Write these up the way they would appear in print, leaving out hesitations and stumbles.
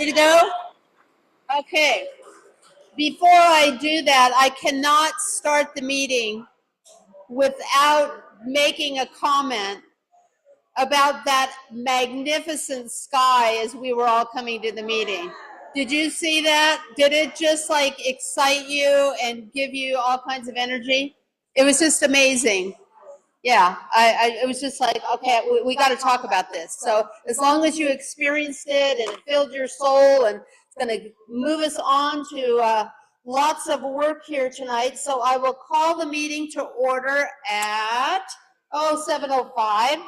Ready to go? Okay. Before I do that, I cannot start the meeting without making a comment about that magnificent sky as we were all coming to the meeting. Did you see that? Did it just like excite you and give you all kinds of energy? It was just amazing. Yeah, it was just like, okay, we got to talk about this. So as long as you experienced it and it filled your soul, and it's going to move us on to lots of work here tonight. So I will call the meeting to order at 7:05.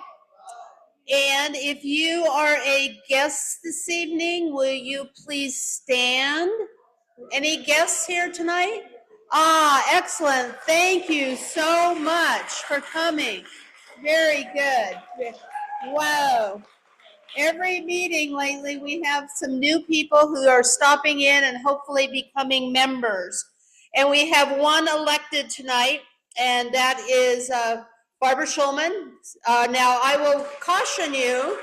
And if you are a guest this evening, will you please stand? Any guests here tonight? Excellent. Thank you so much for coming. Very good. Wow. Every meeting lately, we have some new people who are stopping in and hopefully becoming members. And we have one elected tonight, and that is Barbara Schulman. Now, I will caution you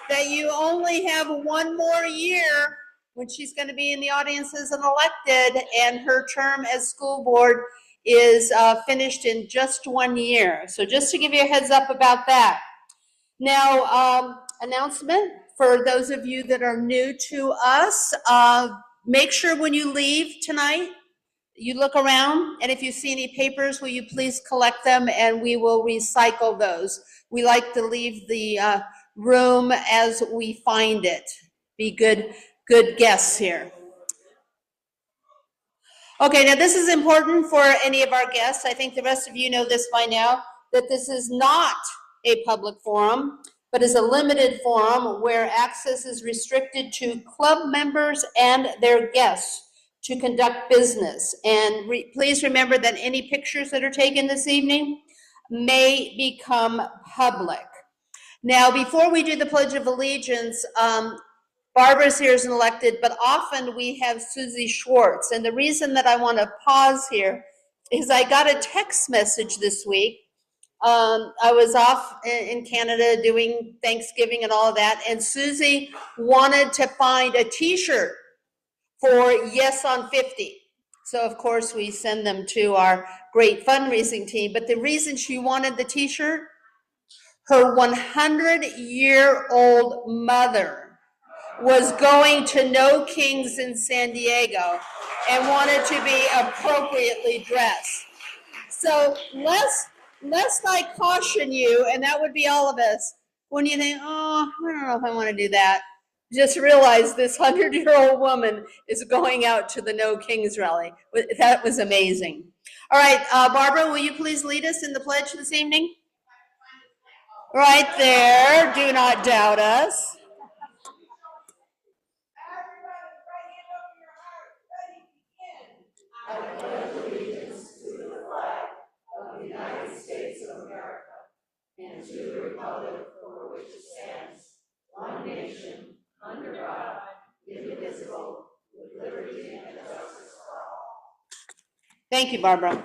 that you only have one more year when she's going to be in the audience as an elected, and her term as school board is finished in just 1 year. So just to give you a heads up about that. Now, announcement for those of you that are new to us, make sure when you leave tonight, you look around, and if you see any papers, will you please collect them, and we will recycle those. We like to leave the room as we find it. Be good guests here. Okay, now this is important for any of our guests. I think the rest of you know this by now, that this is not a public forum, but is a limited forum where access is restricted to club members and their guests to conduct business. And please remember that any pictures that are taken this evening may become public. Now, before we do the Pledge of Allegiance, Barbara's here as an elected, but often we have Susie Schwartz. And the reason that I want to pause here is I got a text message this week. I was off in Canada doing Thanksgiving and all of that, and Susie wanted to find a t-shirt for Yes on 50. So of course we send them to our great fundraising team, but the reason she wanted the t-shirt, her 100-year-old mother was going to No Kings in San Diego and wanted to be appropriately dressed. So lest I caution you, and that would be all of us, when you think, I don't know if I want to do that, just realize this 100-year-old woman is going out to the No Kings rally. That was amazing. All right, Barbara, will you please lead us in the pledge this evening? Right there, do not doubt us. I pledge allegiance to the flag of the United States of America and to the republic for which it stands, one nation, under God, indivisible, with liberty and justice for all. Thank you, Barbara.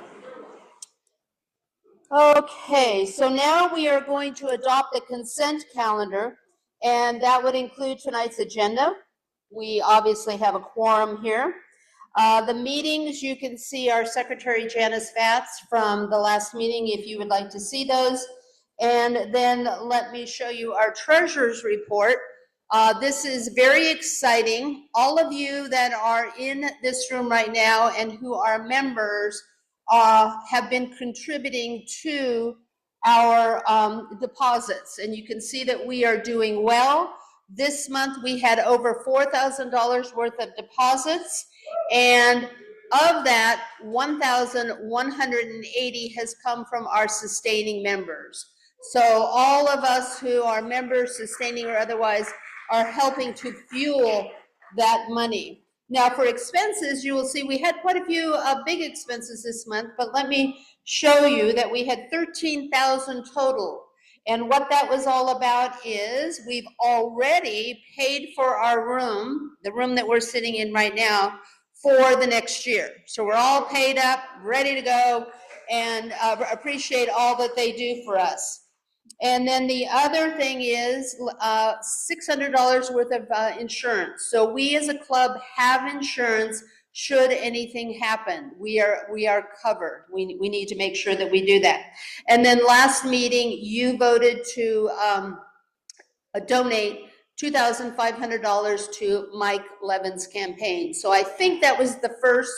Okay, so now we are going to adopt a consent calendar, and that would include tonight's agenda. We obviously have a quorum here. The meetings, you can see our Secretary Janice Vatz from the last meeting if you would like to see those. And then let me show you our treasurer's report. This is very exciting. All of you that are in this room right now and who are members have been contributing to our deposits. And you can see that we are doing well. This month we had over $4,000 worth of deposits. And of that, 1,180 has come from our sustaining members. So all of us who are members, sustaining or otherwise, are helping to fuel that money. Now for expenses, you will see we had quite a few big expenses this month, but let me show you that we had 13,000 total. And what that was all about is we've already paid for our room, the room that we're sitting in right now, for the next year. So we're all paid up, ready to go, and appreciate all that they do for us. And then the other thing is $600 worth of insurance. So we as a club have insurance should anything happen. We are covered. We need to make sure that we do that. And then last meeting, you voted to donate $2,500 to Mike Levin's campaign. So I think that was the first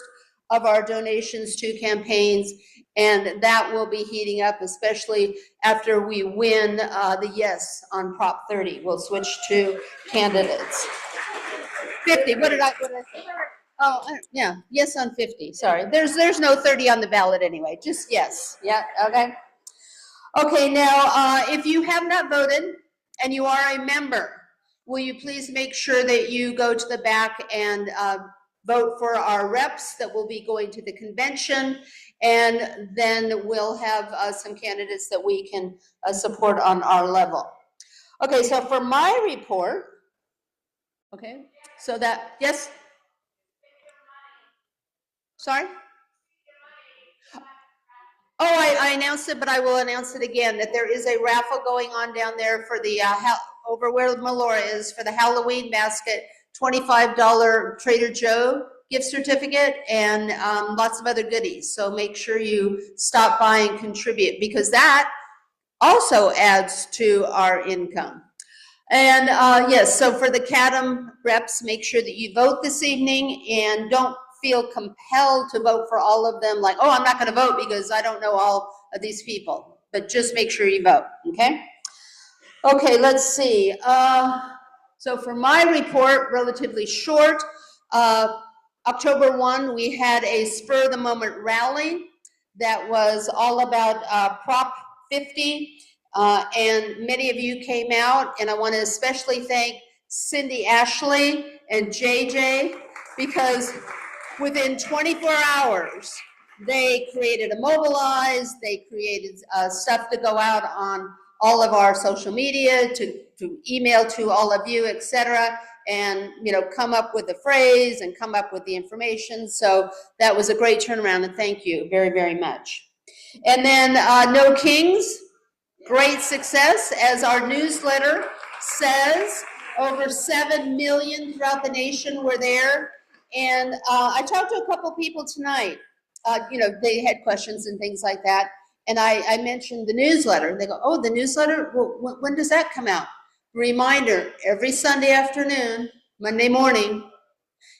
of our donations to campaigns, and that will be heating up, especially after we win the yes on Prop 30. We'll switch to candidates. 50, what did I say? Oh, yeah, yes on 50, sorry. There's no 30 on the ballot anyway, just yes, yeah, okay. Okay, now, if you have not voted and you are a member, will you please make sure that you go to the back and vote for our reps that will be going to the convention, and then we'll have some candidates that we can support on our level. Okay, so for my report, okay, so that, yes? Sorry? Oh, I announced it, but I will announce it again, that there is a raffle going on down there for the, over where Melora is, for the Halloween basket, $25 Trader Joe gift certificate, and lots of other goodies. So make sure you stop by and contribute, because that also adds to our income. And yes, so for the CADM reps, make sure that you vote this evening, and don't feel compelled to vote for all of them, like, oh, I'm not going to vote because I don't know all of these people, but just make sure you vote, okay? Okay, let's see. So for my report, relatively short, October 1, we had a spur of the moment rally that was all about Prop 50, and many of you came out, and I want to especially thank Cindy Ashley and JJ, because within 24 hours, they created a Mobilize, they created stuff to go out on all of our social media, to email to all of you, etc., and come up with the phrase and come up with the information. So that was a great turnaround, and thank you very, very much. And then No Kings, great success, as our newsletter says. Over 7 million throughout the nation were there. And I talked to a couple people tonight. They had questions and things like that. And I mentioned the newsletter. They go, oh, the newsletter? Well, when does that come out? Reminder, every Sunday afternoon, Monday morning,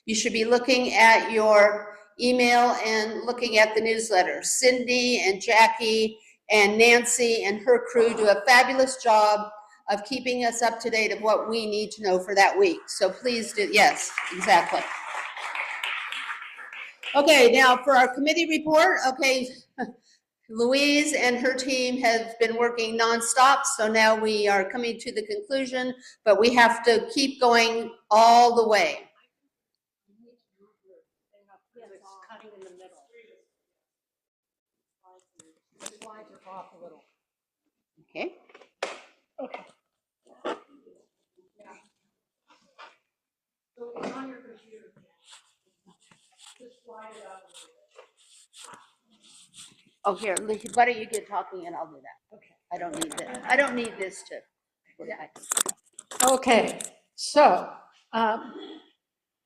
you should be looking at your email and looking at the newsletter. Cindy and Jackie and Nancy and her crew do a fabulous job of keeping us up to date of what we need to know for that week. So please do, yes, exactly. Okay, now for our committee report, okay, Louise and her team have been working nonstop, so now we are coming to the conclusion, but we have to keep going all the way. Okay. Okay. So it's on your computer. Just slide it up. Oh, here, why don't you get talking and I'll do that. Okay. I don't need this. I don't need this to. Okay, so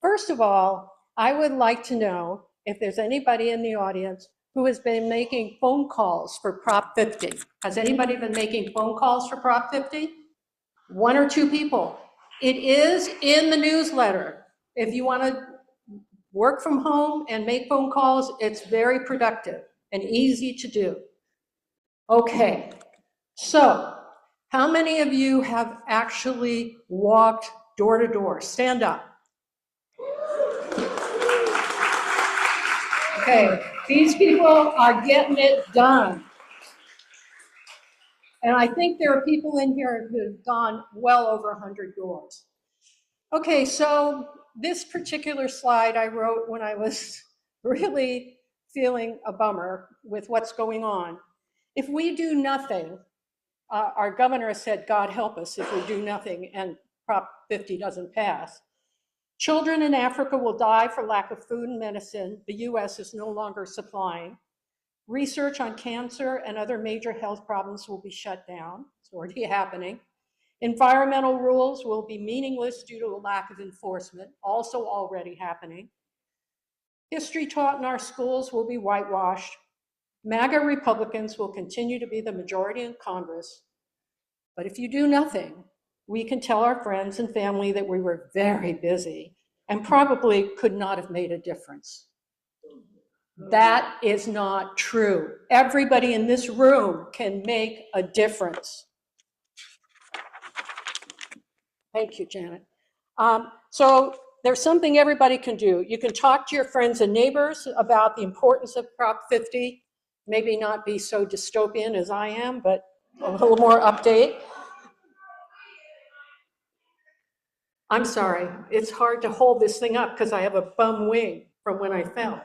first of all, I would like to know if there's anybody in the audience who has been making phone calls for Prop 50. Has anybody been making phone calls for Prop 50? 1 or 2 people. It is in the newsletter. If you want to work from home and make phone calls, it's very productive and easy to do. Okay, so how many of you have actually walked door to door? Stand up. Okay, these people are getting it done. And I think there are people in here who've gone well over 100 doors. Okay, so this particular slide I wrote when I was really feeling a bummer with what's going on. If we do nothing, our governor said, God help us if we do nothing and Prop 50 doesn't pass. Children in Africa will die for lack of food and medicine the US is no longer supplying. Research on cancer and other major health problems will be shut down. It's already happening. Environmental rules will be meaningless due to a lack of enforcement, also already happening. History taught in our schools will be whitewashed. MAGA Republicans will continue to be the majority in Congress. But if you do nothing, we can tell our friends and family that we were very busy and probably could not have made a difference. That is not true. Everybody in this room can make a difference. Thank you, Janet. So there's something everybody can do. You can talk to your friends and neighbors about the importance of Prop 50. Maybe not be so dystopian as I am, but a little more update. I'm sorry, it's hard to hold this thing up because I have a bum wing from when I fell.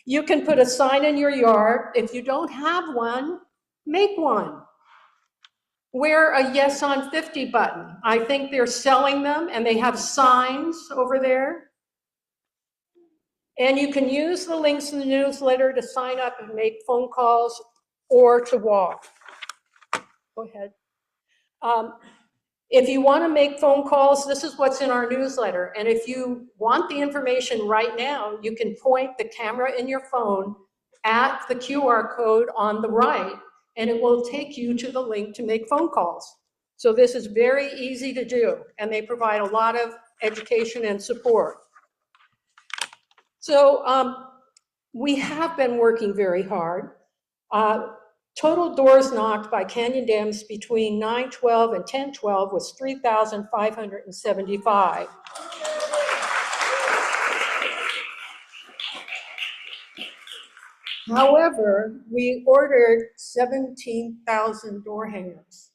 You can put a sign in your yard. If you don't have one, make one. Wear a Yes on 50 button. I think they're selling them and they have signs over there. And you can use the links in the newsletter to sign up and make phone calls or to walk. Go ahead. If you want to make phone calls, this is what's in our newsletter. And if you want the information right now, you can point the camera in your phone at the QR code on the right, and it will take you to the link to make phone calls. So this is very easy to do, and they provide a lot of education and support. So we have been working very hard. Total doors knocked by Canyon Dems between 9/12 and 10/12 was 3,575. However, we ordered 17,000 door hangers.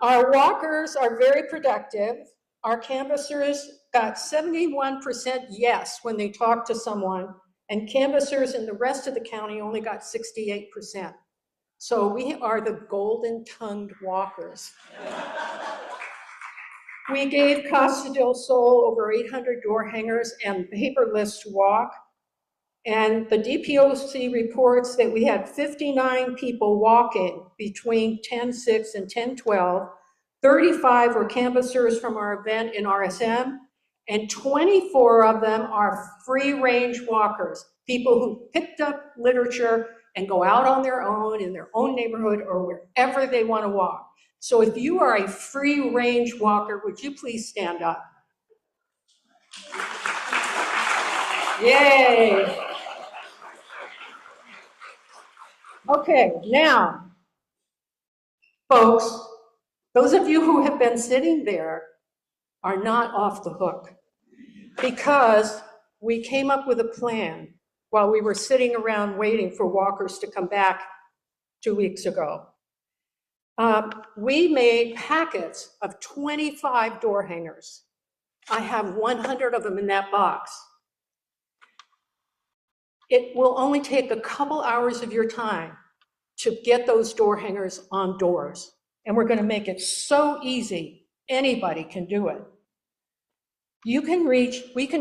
Our walkers are very productive. Our canvassers got 71% yes when they talked to someone, and canvassers in the rest of the county only got 68%. So we are the golden-tongued walkers. We gave Costa del Sol over 800 door hangers and paperless to walk. And the DPOC reports that we had 59 people walking between 10/6 and 10/12. 35 were canvassers from our event in RSM, and 24 of them are free-range walkers, people who picked up literature and go out on their own in their own neighborhood or wherever they want to walk. So if you are a free-range walker, would you please stand up? Yay! Okay, now, folks, those of you who have been sitting there are not off the hook, because we came up with a plan while we were sitting around waiting for walkers to come back 2 weeks ago. We made packets of 25 door hangers. I have 100 of them in that box. It will only take a couple hours of your time to get those door hangers on doors. And we're going to make it so easy, anybody can do it. We can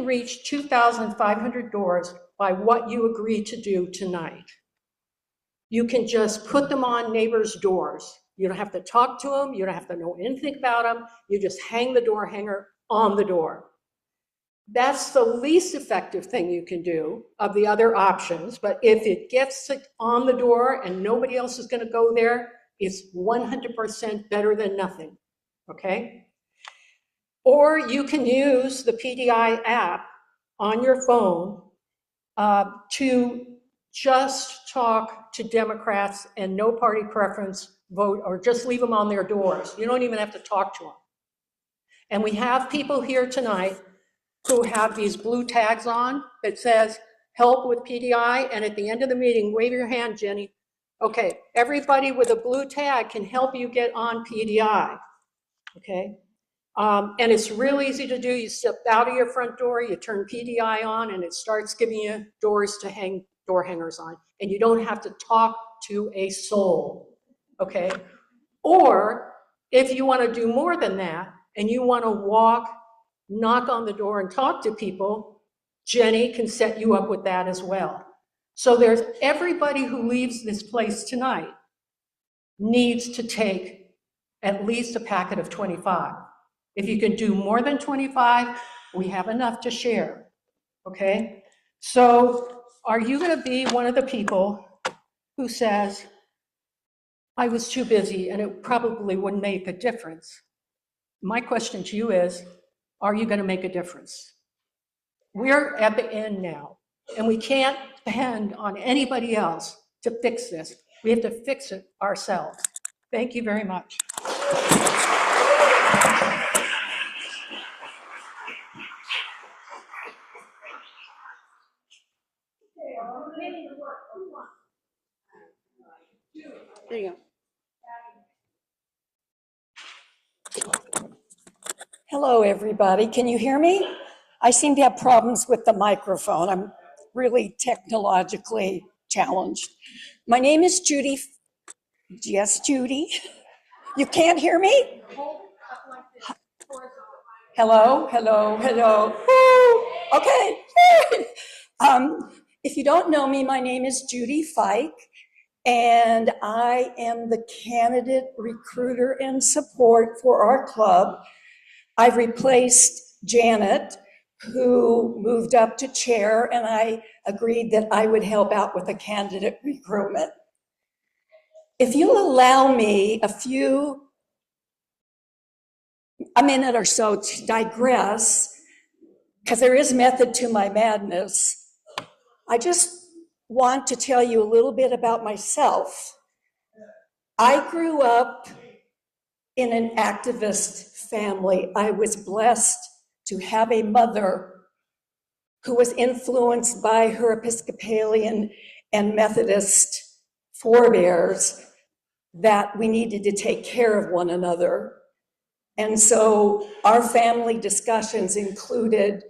reach 2,500 doors by what you agree to do tonight. You can just put them on neighbors' doors. You don't have to talk to them. You don't have to know anything about them. You just hang the door hanger on the door. That's the least effective thing you can do of the other options. But if it gets it on the door and nobody else is going to go there, it's 100% better than nothing, okay? Or you can use the PDI app on your phone to just talk to Democrats and no party preference vote, or just leave them on their doors. You don't even have to talk to them. And we have people here tonight who have these blue tags on that says help with PDI, and at the end of the meeting, wave your hand, Jenny. Okay, everybody with a blue tag can help you get on PDI, okay? And it's real easy to do. You step out of your front door, you turn PDI on, and it starts giving you doors to hang door hangers on. And you don't have to talk to a soul, okay? Or if you want to do more than that, and you want to walk, knock on the door and talk to people, Jenny can set you up with that as well. So there's everybody who leaves this place tonight needs to take at least a packet of 25. If you can do more than 25, we have enough to share, okay? So are you gonna be one of the people who says, I was too busy and it probably wouldn't make a difference? My question to you is, are you gonna make a difference? We're at the end now, and we can't depend on anybody else to fix this. We have to fix it ourselves. Thank you very much. There you go. Hello, everybody. Can you hear me? I seem to have problems with the microphone. I'm really technologically challenged. My name is Judy. Yes, Judy. You can't hear me? Hello, hello, hello. Woo! Okay. If you don't know me, my name is Judy Fike, and I am the candidate recruiter and support for our club. I've replaced Janet, who moved up to chair, and I agreed that I would help out with the candidate recruitment. If you'll allow me a minute or so to digress, because there is method to my madness, I just want to tell you a little bit about myself. I grew up in an activist family. I was blessed to have a mother who was influenced by her Episcopalian and Methodist forebears that we needed to take care of one another. And so our family discussions included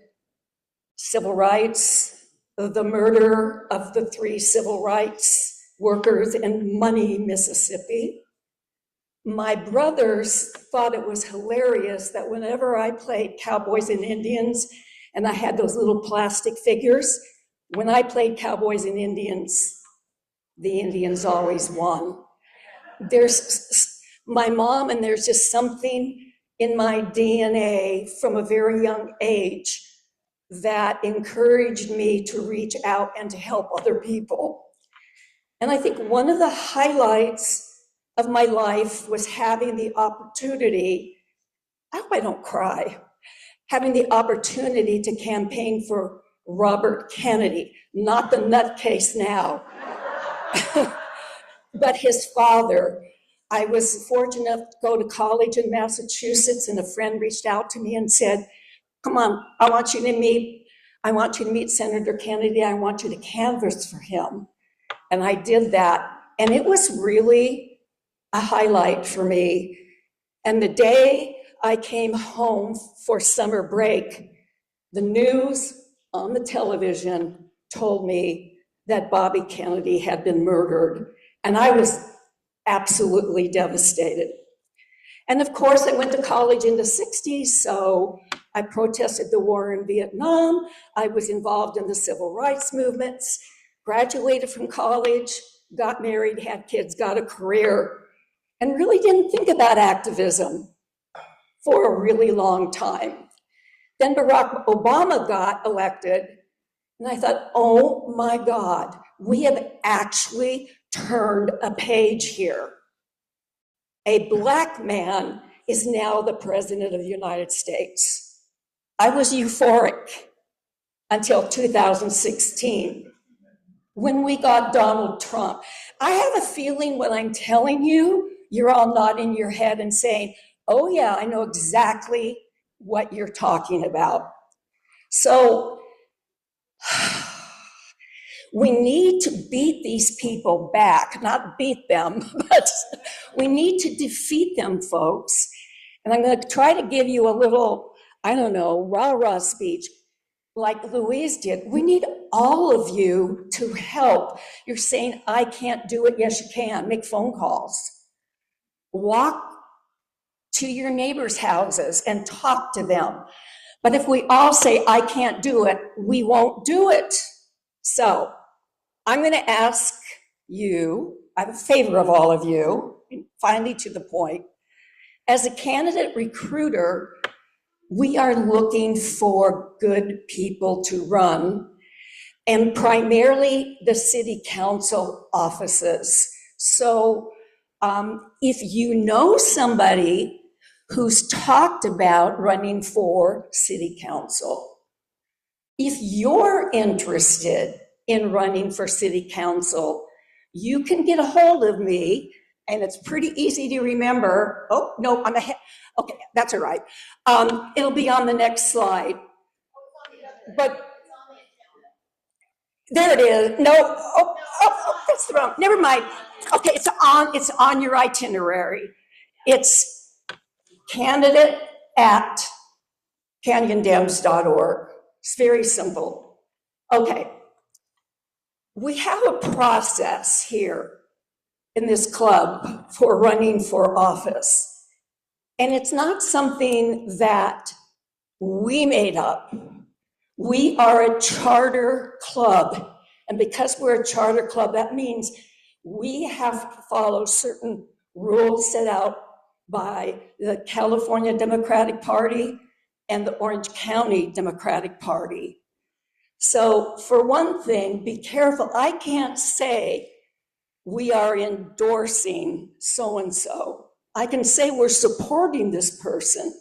civil rights, the murder of the 3 civil rights workers in Money, Mississippi. My brothers thought it was hilarious that whenever I played Cowboys and Indians, and I had those little plastic figures, when I played Cowboys and Indians, the Indians always won. There's my mom, and there's just something in my DNA from a very young age that encouraged me to reach out and to help other people. And I think one of the highlights of my life was having the opportunity, I hope I don't cry, having the opportunity to campaign for Robert Kennedy, not the nutcase now, but his father. I was fortunate enough to go to college in Massachusetts, and a friend reached out to me and said, come on, I want you to meet Senator Kennedy. I want you to canvass for him. And I did that. And it was really a highlight for me. And the day I came home for summer break, the news on the television told me that Bobby Kennedy had been murdered. And I was absolutely devastated. And of course, I went to college in the 60s, so I protested the war in Vietnam. I was involved in the civil rights movements, graduated from college, got married, had kids, got a career, and really didn't think about activism for a really long time. Then Barack Obama got elected, and I thought, oh my God, we have actually turned a page here. A Black man is now the president of the United States. I was euphoric until 2016 when we got Donald Trump. I have a feeling when I'm telling you, you're all nodding your head and saying, oh yeah, I know exactly what you're talking about. So we need to beat these people back, not beat them, but we need to defeat them, folks. And I'm going to try to give you a little, I don't know, rah-rah speech like Louise did. We need all of you to help. You're saying, I can't do it. Yes, you can. Make phone calls. Walk to your neighbors' houses and talk to them. But if we all say, I can't do it, we won't do it. So I'm going to ask you, I have a favor of all of you, finally to the point. As a candidate recruiter, we are looking for good people to run, and primarily the city council offices. So if you know somebody who's talked about running for city council, if you're interested in running for city council, you can get a hold of me, and it's pretty easy to remember. Oh, no, I'm ahead. Okay, that's all right. It'll be on the next slide. But there it is. No, that's the wrong. Never mind. Okay, it's on your itinerary. It's candidate@canyondems.org. It's very simple. Okay. We have a process here in this club for running for office. And it's not something that we made up. We are a charter club. And because we're a charter club, that means we have to follow certain rules set out by the California Democratic Party and the Orange County Democratic Party. So for one thing, be careful. I can't say we are endorsing so-and-so. I can say we're supporting this person,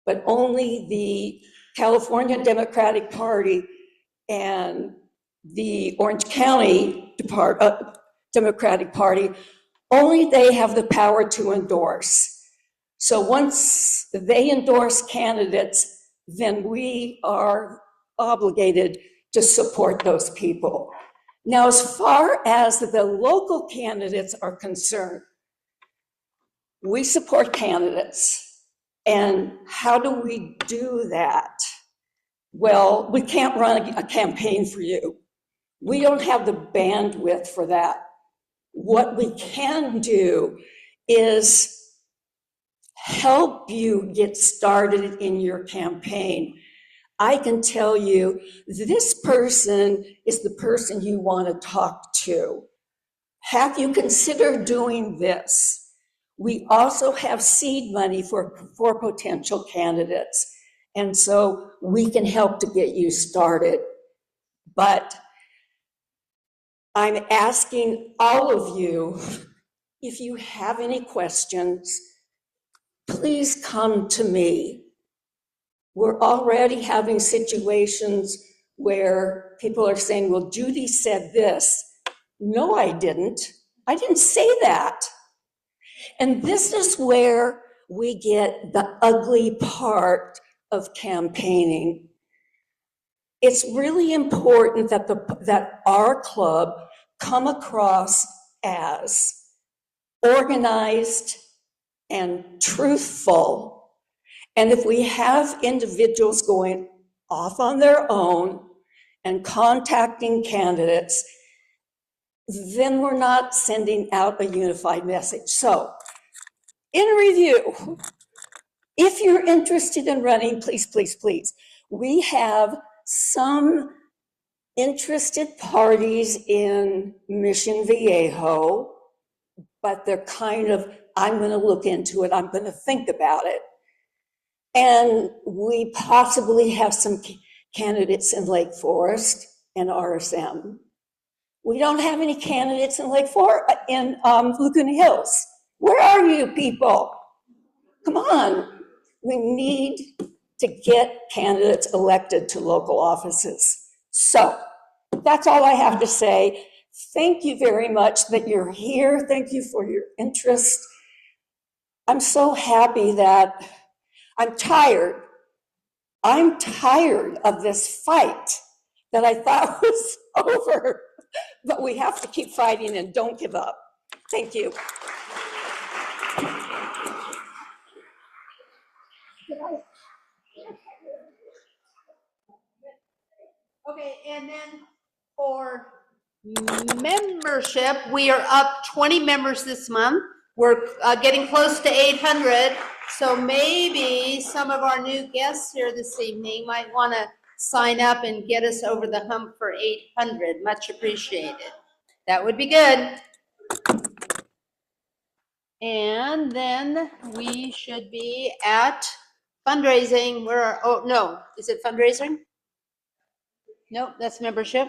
but only the California Democratic Party and the Orange County Democratic Party, only they have the power to endorse. So once they endorse candidates, then we are obligated to support those people. Now, as far as the local candidates are concerned, we support candidates. And how do we do that? Well, we can't run a campaign for you. We don't have the bandwidth for that. What we can do is help you get started in your campaign. I can tell you, this person is the person you want to talk to. Have you considered doing this? We also have seed money for potential candidates. And so we can help to get you started. But I'm asking all of you, if you have any questions, please come to me. We're already having situations where people are saying, well, Judy said this. No, I didn't. I didn't say that. And this is where we get the ugly part of campaigning. It's really important that our club come across as organized and truthful. And if we have individuals going off on their own and contacting candidates, then we're not sending out a unified message. So, in review, if you're interested in running, please, please, please. We have some interested parties in Mission Viejo, but they're kind of, I'm going to look into it, I'm going to think about it. And we possibly have some candidates in Lake Forest and RSM. We don't have any candidates in Laguna Hills. Where are you people? Come on. We need to get candidates elected to local offices. So that's all I have to say. Thank you very much that you're here. Thank you for your interest. I'm so happy that I'm tired. I'm tired of this fight that I thought was over, but we have to keep fighting and don't give up. Thank you. Okay, and then for membership, we are up 20 members this month. We're getting close to 800. So maybe some of our new guests here this evening might want to sign up and get us over the hump for 800. Much appreciated. That would be good. And then we should be at fundraising. Oh, no, is it fundraising? Nope, that's membership.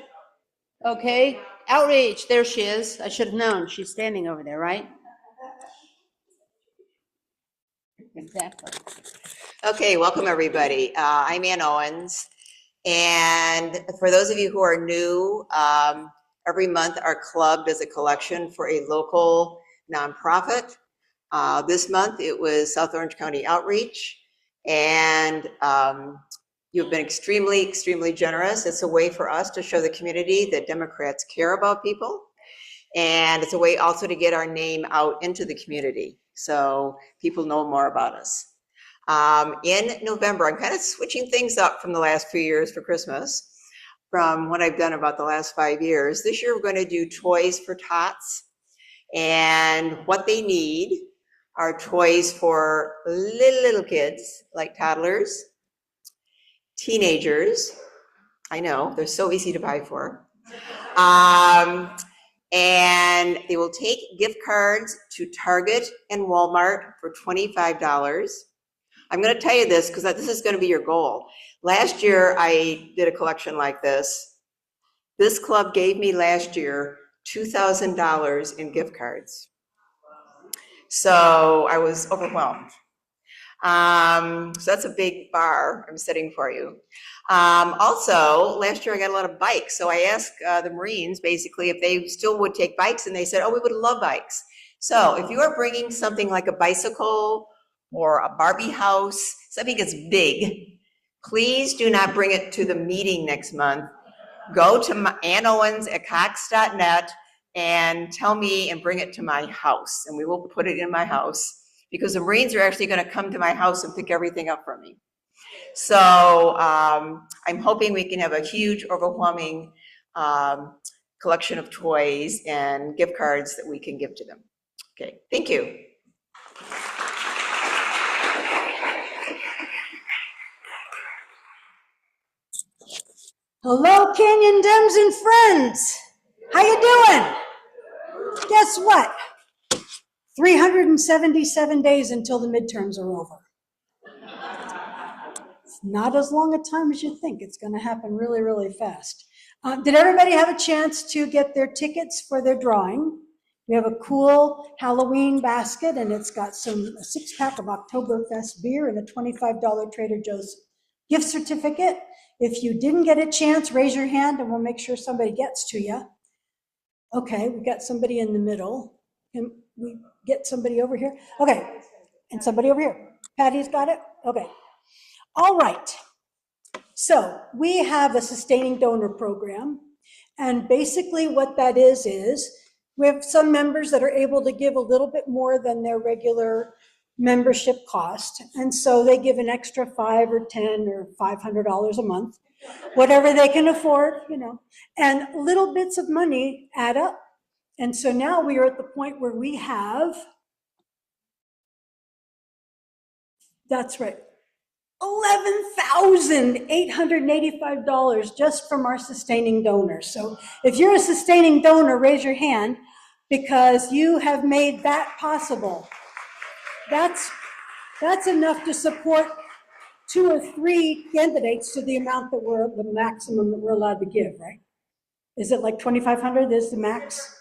Okay, outreach, there she is. I should have known, she's standing over there, right? Exactly. Okay, welcome everybody. I'm Ann Owens. And for those of you who are new, every month our club does a collection for a local nonprofit. This month it was South Orange County Outreach. And you've been extremely, extremely generous. It's a way for us to show the community that Democrats care about people. And it's a way also to get our name out into the community so people know more about us. In November, I'm kind of switching things up from the last few years for Christmas, from what I've done about the last 5 years. This year, we're going to do toys for tots. And what they need are toys for little kids, like toddlers, teenagers. I know, they're so easy to buy for. And they will take gift cards to Target and Walmart for $25. I'm going to tell you this because this is going to be your goal. Last year, I did a collection like this. This club gave me last year $2,000 in gift cards. So I was overwhelmed. So that's a big bar I'm setting for you. Also, last year I got a lot of bikes. So I asked the Marines basically if they still would take bikes, and they said, oh, we would love bikes. So if you are bringing something like a bicycle or a Barbie house, something that's big, please do not bring it to the meeting next month. Go to Ann Owens at cox.net and tell me and bring it to my house, and we will put it in my house, because the Marines are actually going to come to my house and pick everything up for me. So I'm hoping we can have a huge, overwhelming collection of toys and gift cards that we can give to them. Okay, thank you. Hello, Canyon Dems and friends. How you doing? Guess what? 377 days until the midterms are over. It's not as long a time as you think. It's going to happen really, really fast. Did everybody have a chance to get their tickets for their drawing? We have a cool Halloween basket, and it's got a 6-pack of Oktoberfest beer and a $25 Trader Joe's gift certificate. If you didn't get a chance, raise your hand and we'll make sure somebody gets to you. Okay, we got somebody in the middle. Can we get somebody over here? Okay, and somebody over here. Patty's got it? Okay. All right. So we have a sustaining donor program. And basically what that is we have some members that are able to give a little bit more than their regular membership cost. And so they give an extra $5 or $10 or $500 a month, whatever they can afford, and little bits of money add up. And so now we are at the point where we have, that's right, $11,885 just from our sustaining donors. So if you're a sustaining donor, raise your hand, because you have made that possible. That's enough to support 2 or 3 candidates to the amount that the maximum that we're allowed to give, right? Is it like 2,500 is the max?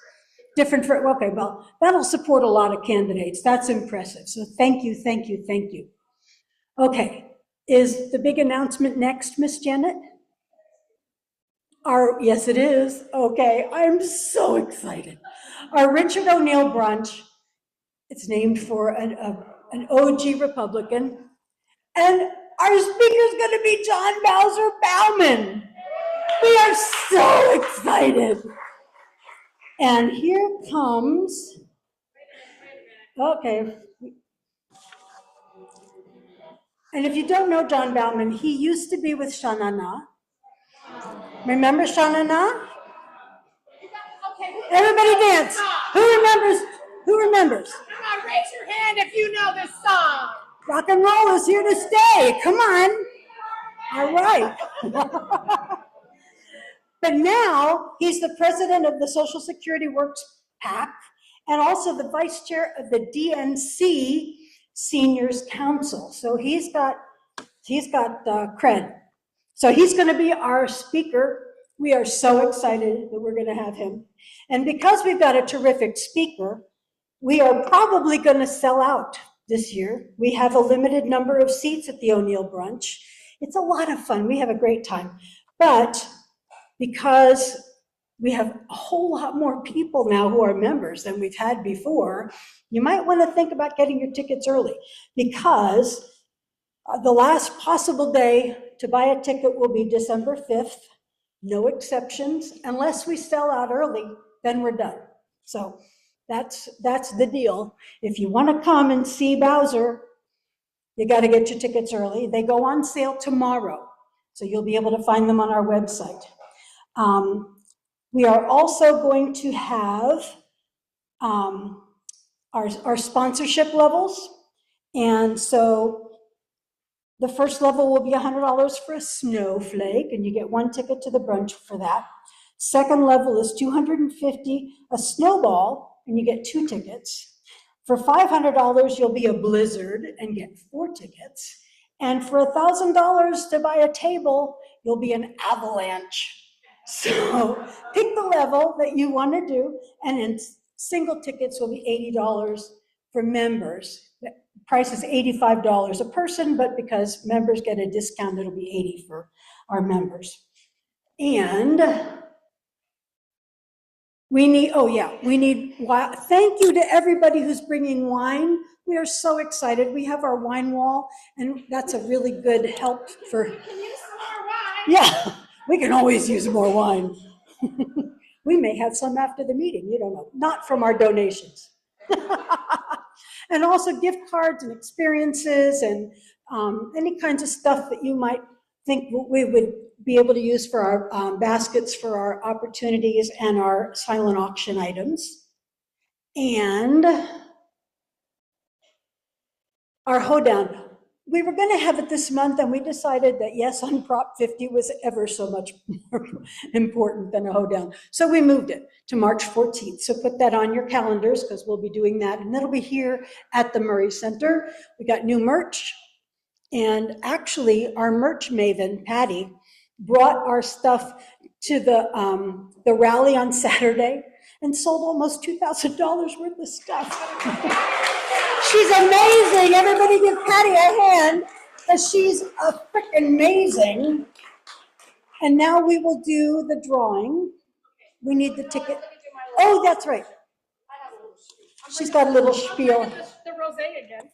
Different for, okay, well, that'll support a lot of candidates. That's impressive. So thank you, thank you, thank you. Okay, is the big announcement next, Miss Janet? Yes, it is. Okay, I'm so excited. Our Richard O'Neill brunch, it's named for an OG Republican, and our speaker is going to be John Bowser Bauman. We are so excited. And here comes, okay. And if you don't know John Bauman, he used to be with Shanana. Remember Shanana? Everybody dance. Who remembers? Who remembers? Come on, raise your hand if you know this song. Rock and roll is here to stay. Come on. All right. But now he's the president of the Social Security Works PAC and also the vice chair of the DNC Seniors Council. So he's got cred. So he's going to be our speaker. We are so excited that we're going to have him. And because we've got a terrific speaker, we are probably going to sell out this year. We have a limited number of seats at the O'Neill Brunch. It's a lot of fun. We have a great time. But because we have a whole lot more people now who are members than we've had before, you might want to think about getting your tickets early, because the last possible day to buy a ticket will be December 5th, no exceptions. Unless we sell out early, then we're done. So that's the deal. If you want to come and see Bowser, you got to get your tickets early. They go on sale tomorrow, so you'll be able to find them on our website. We are also going to have our sponsorship levels. And so the first level will be $100 for a snowflake, and you get one ticket to the brunch for that. Second level is $250, a snowball, and you get 2 tickets. For $500, you'll be a blizzard and get 4 tickets. And for $1,000 to buy a table, you'll be an avalanche. So pick the level that you want to do, and then single tickets will be $80 for members. The price is $85 a person, but because members get a discount, it'll be $80 for our members. And we need, thank you to everybody who's bringing wine. We are so excited. We have our wine wall, and that's a really good help for. Can use some more wine. Yeah, we can always use more wine. We may have some after the meeting, you don't know, not from our donations. And also gift cards and experiences and any kinds of stuff that you might think we would be able to use for our baskets for our opportunities and our silent auction items. And our hoedown. We were going to have it this month, and we decided that yes, on Prop 50 was ever so much more important than a hoedown. So we moved it to March 14th. So put that on your calendars, because we'll be doing that. And that'll be here at the Murray Center. We got new merch. And actually, our merch maven, Patty, brought our stuff to the rally on Saturday and sold almost $2,000 worth of stuff. She's amazing. Everybody give Patty a hand, because she's a freaking amazing. And now we will do the drawing. We need the ticket. Oh, that's right. She's got a little spiel. The rosé again.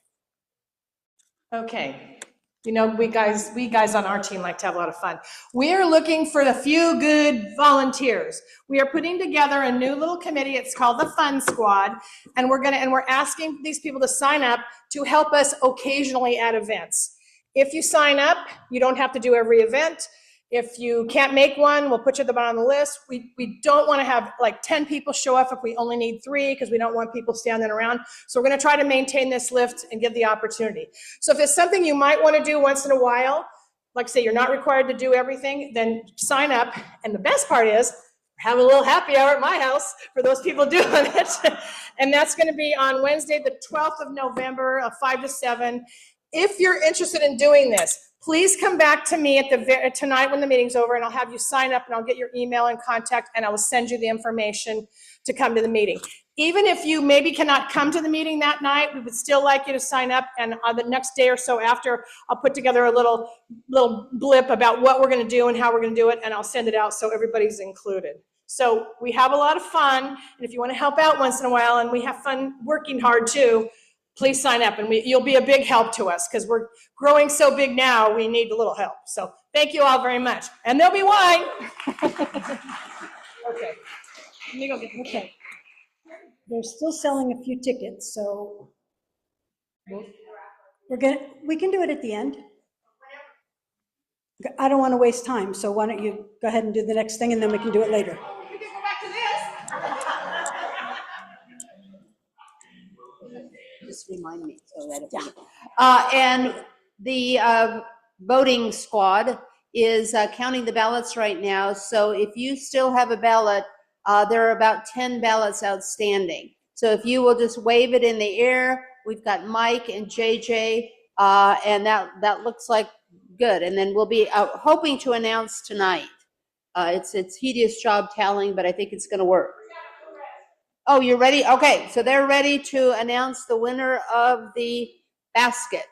Okay. You know, we guys on our team like to have a lot of fun. We are looking for a few good volunteers. We are putting together a new little committee. It's called the Fun Squad, and we're asking these people to sign up to help us occasionally at events. If you sign up, you don't have to do every event. If you can't make one, we'll put you at the bottom of the list. We don't want to have like 10 people show up if we only need 3, because we don't want people standing around. So we're going to try to maintain this list and give the opportunity. So if it's something you might want to do once in a while, like say you're not required to do everything, then sign up. And the best part is, have a little happy hour at my house for those people doing it. And that's going to be on Wednesday, the 12th of November, 5 to 7. If you're interested in doing this, please come back to me at tonight when the meeting's over, and I'll have you sign up, and I'll get your email and contact, and I will send you the information to come to the meeting. Even if you maybe cannot come to the meeting that night, we would still like you to sign up, and on the next day or so after, I'll put together a little blip about what we're going to do and how we're going to do it, and I'll send it out so everybody's included. So we have a lot of fun, and if you want to help out once in a while, and we have fun working hard too, please sign up, and you'll be a big help to us, because we're growing so big now, we need a little help. So thank you all very much. And there'll be wine. Okay. Let me go get the Okay. They're still selling a few tickets, so we can do it at the end. I don't want to waste time, so why don't you go ahead and do the next thing, and then we can do it later. We can go back to this. Just remind me so that. Yeah. And the voting squad is counting the ballots right now. So if you still have a ballot, there are about 10 ballots outstanding. So if you will just wave it in the air, we've got Mike and JJ, and that looks like good. And then we'll be hoping to announce tonight. It's tedious job tallying, but I think it's going to work. Oh, you're ready? Okay, so they're ready to announce the winner of the basket.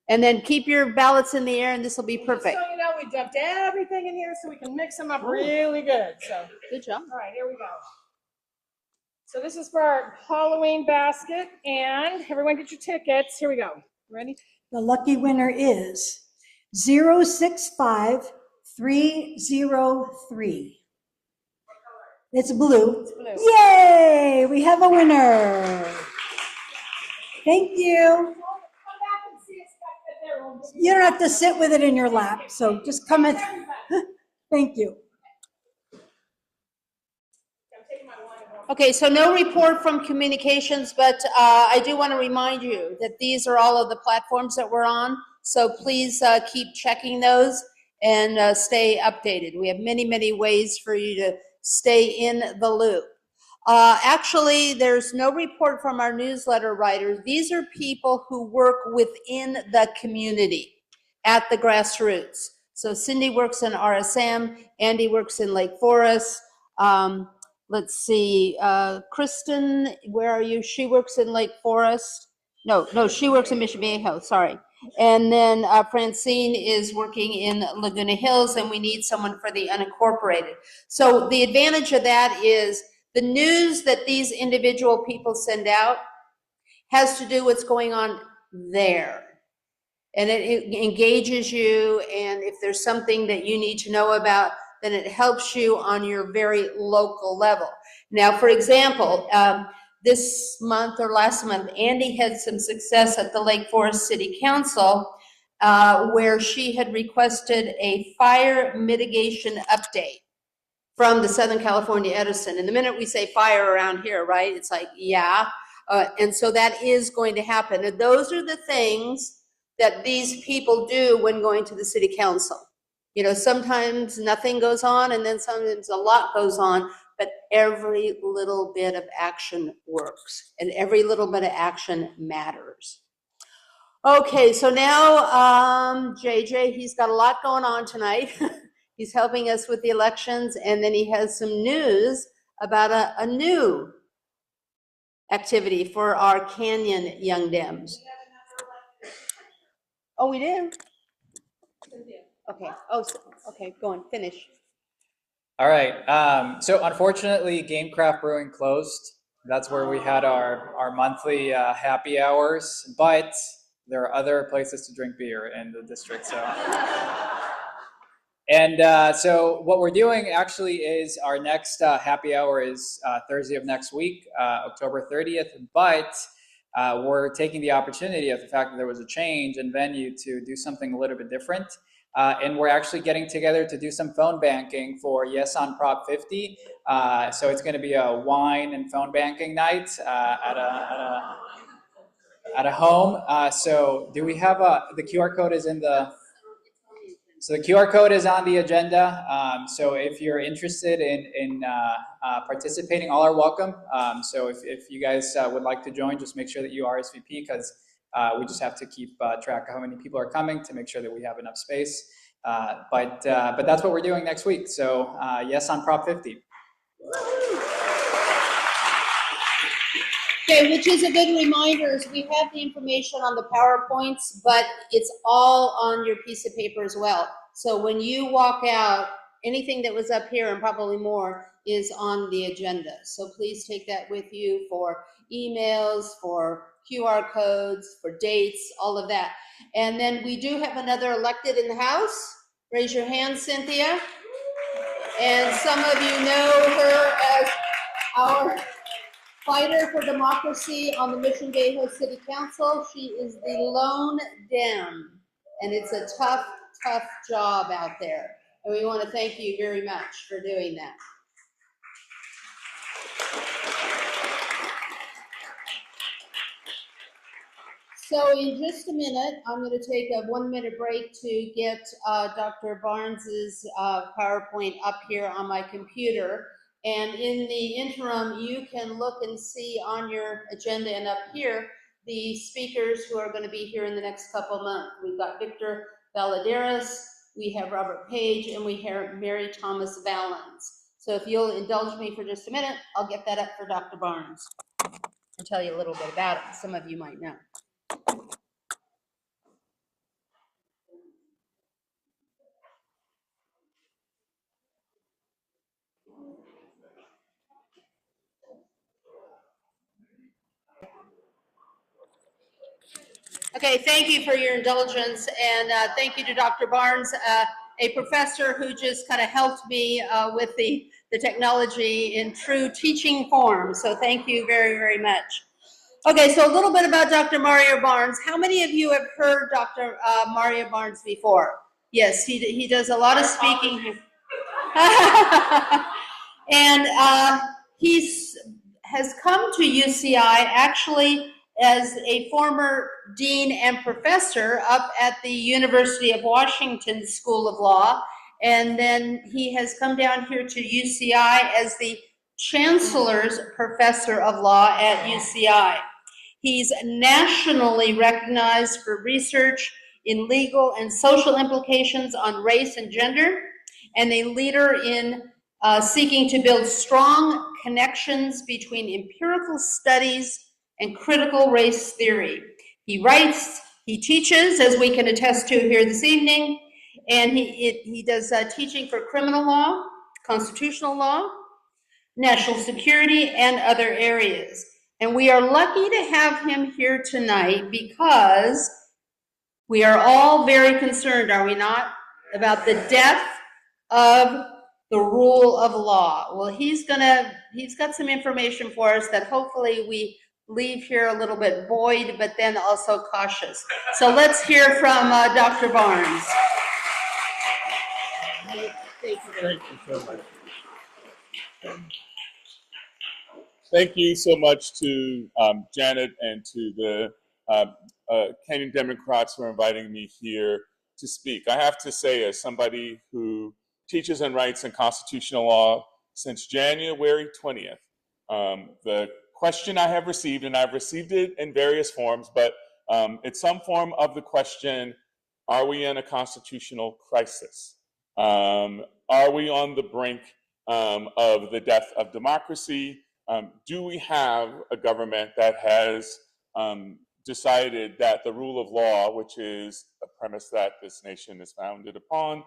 And then keep your ballots in the air, and this will be perfect. So you know, we dumped everything in here so we can mix them up really good. So Good job. all right, here we go. So this is for our Halloween basket, and everyone get your tickets. Here we go. Ready? The lucky winner is 065303. It's blue. It's blue. Yay! We have a winner. Thank you. You don't have to sit with it in your lap, so just come in. Thank you. Okay, so no report from communications, but I do want to remind you that these are all of the platforms that we're on. So please keep checking those and stay updated. We have many, many ways for you to stay in the loop. Actually, there's no report from our newsletter writers. These are people who work within the community at the grassroots. So Cindy works in RSM, Andy works in Lake Forest. Let's see, Kristen, where are you? She works in Lake Forest. No, she works in Mission Viejo, sorry. And then Francine is working in Laguna Hills, and we need someone for the unincorporated. So the advantage of that is the news that these individual people send out has to do what's going on there. And it engages you, and if there's something that you need to know about, then it helps you on your very local level. Now, for example, this month or last month, Andy had some success at the Lake Forest City Council where she had requested a fire mitigation update from the Southern California Edison. And the minute we say fire around here, right, it's like, yeah. And so that is going to happen. And those are the things that these people do when going to the city council. You know, sometimes nothing goes on, and then sometimes a lot goes on, but every little bit of action works, and every little bit of action matters. Okay, so now JJ, he's got a lot going on tonight. He's helping us with the elections, and then he has some news about a new activity for our Canyon Young Dems. Oh, we do? Okay. Oh, okay, go on, finish. All right. So unfortunately, Gamecraft Brewing closed. That's where we had our monthly happy hours, but there are other places to drink beer in the district. So, so what we're doing actually is our next happy hour is Thursday of next week, October 30th. But we're taking the opportunity of the fact that there was a change in venue to do something a little bit different. And we're actually getting together to do some phone banking for Yes on Prop 50. So it's going to be a wine and phone banking night at a home. So do we have the QR code is in the... So the QR code is on the agenda. So if you're interested in participating, all are welcome. So if you guys would like to join, just make sure that you RSVP, because we just have to keep track of how many people are coming to make sure that we have enough space. But that's what we're doing next week. So Yes on Prop 50. Okay, which is a good reminder, is we have the information on the PowerPoints, but it's all on your piece of paper as well. So when you walk out, anything that was up here and probably more is on the agenda. So please take that with you for emails, for QR codes, for dates, all of that. And then we do have another elected in the House. Raise your hand, Cynthia. And some of you know her as our fighter for democracy on the Mission Viejo City Council. She is the lone Dem, and it's a tough, tough job out there. And we want to thank you very much for doing that. So in just a minute, I'm going to take a 1-minute break to get Dr. Barnes's PowerPoint up here on my computer. And in the interim, you can look and see on your agenda and up here the speakers who are going to be here in the next couple of months. We've got Victor Valadares, we have Robert Page, and we have Mary Thomas Valens. So if you'll indulge me for just a minute, I'll get that up for Dr. Barnes and tell you a little bit about it. Some of you might know. Okay, thank you for your indulgence, and thank you to Dr. Barnes, a professor who just kind of helped me with the technology in true teaching form. So thank you very, very much. Okay, so a little bit about Dr. Mario Barnes. How many of you have heard Dr. Mario Barnes before? Yes, he does a lot of speaking. And has come to UCI actually as a former dean and professor up at the University of Washington School of Law. And then he has come down here to UCI as the Chancellor's Professor of Law at UCI. He's nationally recognized for research in legal and social implications on race and gender, and a leader in seeking to build strong connections between empirical studies and critical race theory. He writes, he teaches, as we can attest to here this evening, and he does teaching for criminal law, constitutional law, national security, and other areas. And we are lucky to have him here tonight because we are all very concerned, are we not, about the death of the rule of law. Well, he's got some information for us that hopefully we leave here a little bit buoyed, but then also cautious. So let's hear from Dr. Barnes. Thank you so much. Thank you so much to Janet and to the Canyon Democrats for inviting me here to speak. I have to say, as somebody who teaches and writes in constitutional law since January 20th, the question I have received, and I've received it in various forms, but it's some form of the question, are we in a constitutional crisis? Are we on the brink of the death of democracy? Do we have a government that has decided that the rule of law, which is a premise that this nation is founded upon,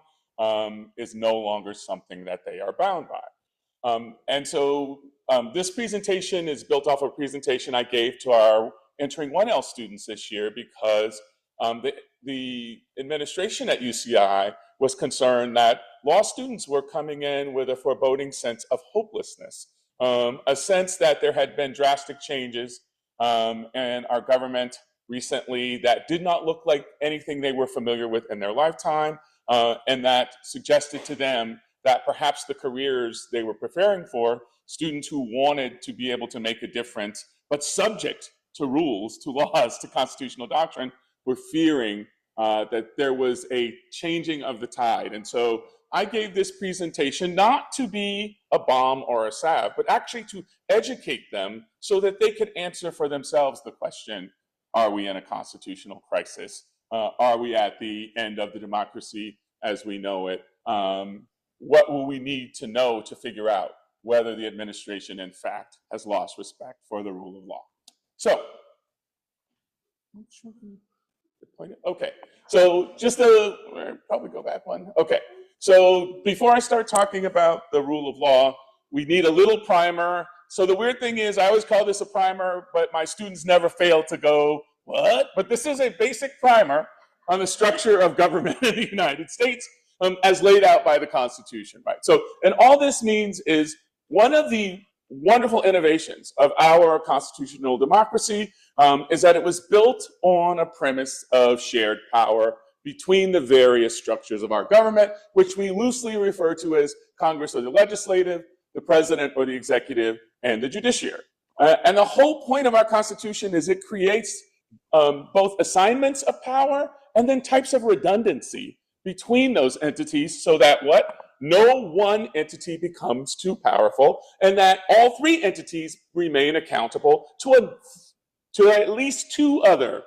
is no longer something that they are bound by? And so this presentation is built off a presentation I gave to our entering 1L students this year because the administration at UCI was concerned that law students were coming in with a foreboding sense of hopelessness, a sense that there had been drastic changes in our government recently that did not look like anything they were familiar with in their lifetime, and that suggested to them that perhaps the careers they were preparing for, students who wanted to be able to make a difference, but subject to rules, to laws, to constitutional doctrine, were fearing that there was a changing of the tide. And so I gave this presentation not to be a bomb or a salve, but actually to educate them so that they could answer for themselves the question, are we in a constitutional crisis? Are we at the end of the democracy as we know it? What will we need to know to figure out whether the administration, in fact, has lost respect for the rule of law? So, okay, so just to probably go back one. Okay, so before I start talking about the rule of law, we need a little primer. So the weird thing is, I always call this a primer, but my students never fail to go, what? But this is a basic primer on the structure of government in the United States as laid out by the Constitution, right? So, and all this means is one of the wonderful innovations of our constitutional democracy is that it was built on a premise of shared power between the various structures of our government, which we loosely refer to as Congress or the legislative, the president or the executive, and the judiciary. And the whole point of our Constitution is it creates both assignments of power and then types of redundancy between those entities so that what? No one entity becomes too powerful and that all three entities remain accountable to at least two other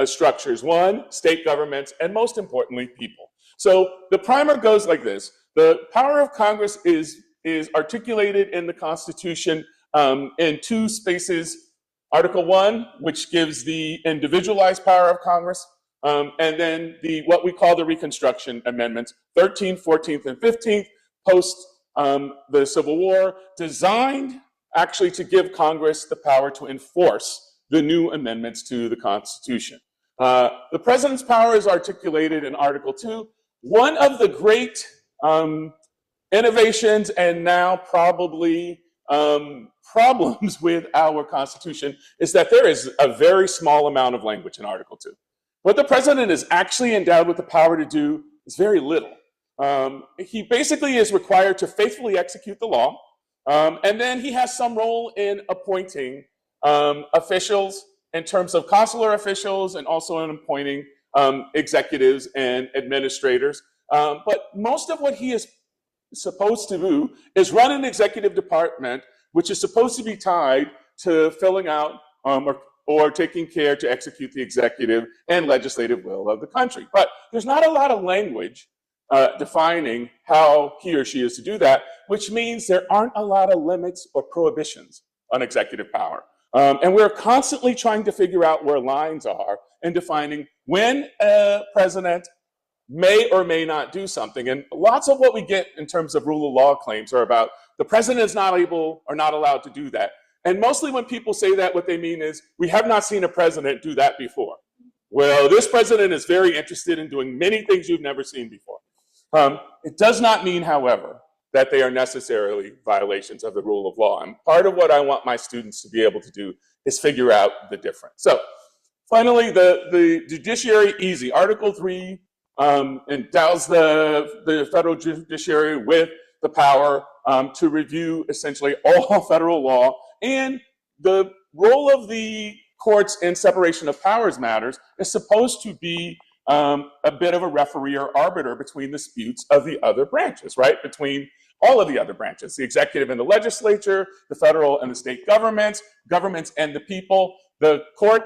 structures. One, state governments, and most importantly, people. So the primer goes like this. The power of Congress is articulated in the Constitution in two spaces. Article 1, which gives the individualized power of Congress, and then what we call the Reconstruction Amendments, 13th, 14th, and 15th, post the Civil War, designed actually to give Congress the power to enforce the new amendments to the Constitution. The president's power is articulated in Article 2. One of the great innovations and now probably problems with our Constitution is that there is a very small amount of language in Article 2. What the president is actually endowed with the power to do is very little. He basically is required to faithfully execute the law, and then he has some role in appointing officials in terms of consular officials and also in appointing executives and administrators. But most of what he is supposed to do is run an executive department, which is supposed to be tied to filling out or taking care to execute the executive and legislative will of the country. But there's not a lot of language defining how he or she is to do that, which means there aren't a lot of limits or prohibitions on executive power. And we're constantly trying to figure out where lines are and defining when a president may or may not do something. And lots of what we get in terms of rule of law claims are about the president is not able or not allowed to do that. And mostly when people say that, what they mean is, we have not seen a president do that before. Well, this president is very interested in doing many things you've never seen before. It does not mean, however, that they are necessarily violations of the rule of law. And part of what I want my students to be able to do is figure out the difference. So finally, the judiciary, easy. Article 3 endows the federal judiciary with the power to review essentially all federal law, and the role of the courts in separation of powers matters is supposed to be a bit of a referee or arbiter between disputes of the other branches, right? Between all of the other branches, the executive and the legislature, the federal and the state governments and the people. The court,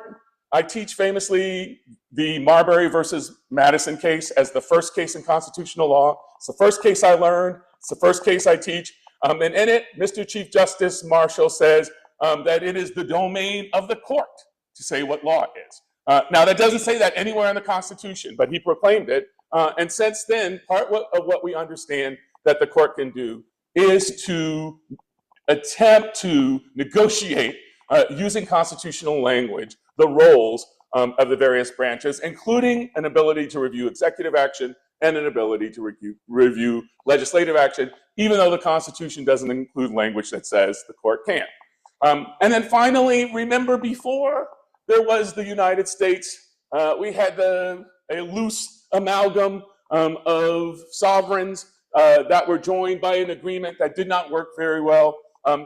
I teach famously the Marbury versus Madison case as the first case in constitutional law. It's the first case I learned. It's the first case I teach. And in it, Mr. Chief Justice Marshall says that it is the domain of the court to say what law is. Now, that doesn't say that anywhere in the Constitution, but he proclaimed it. And since then, part of what we understand that the court can do is to attempt to negotiate, using constitutional language, the roles of the various branches, including an ability to review executive action and an ability to review legislative action, even though the Constitution doesn't include language that says the court can. And then finally, remember before there was the United States, we had a loose amalgam of sovereigns that were joined by an agreement that did not work very well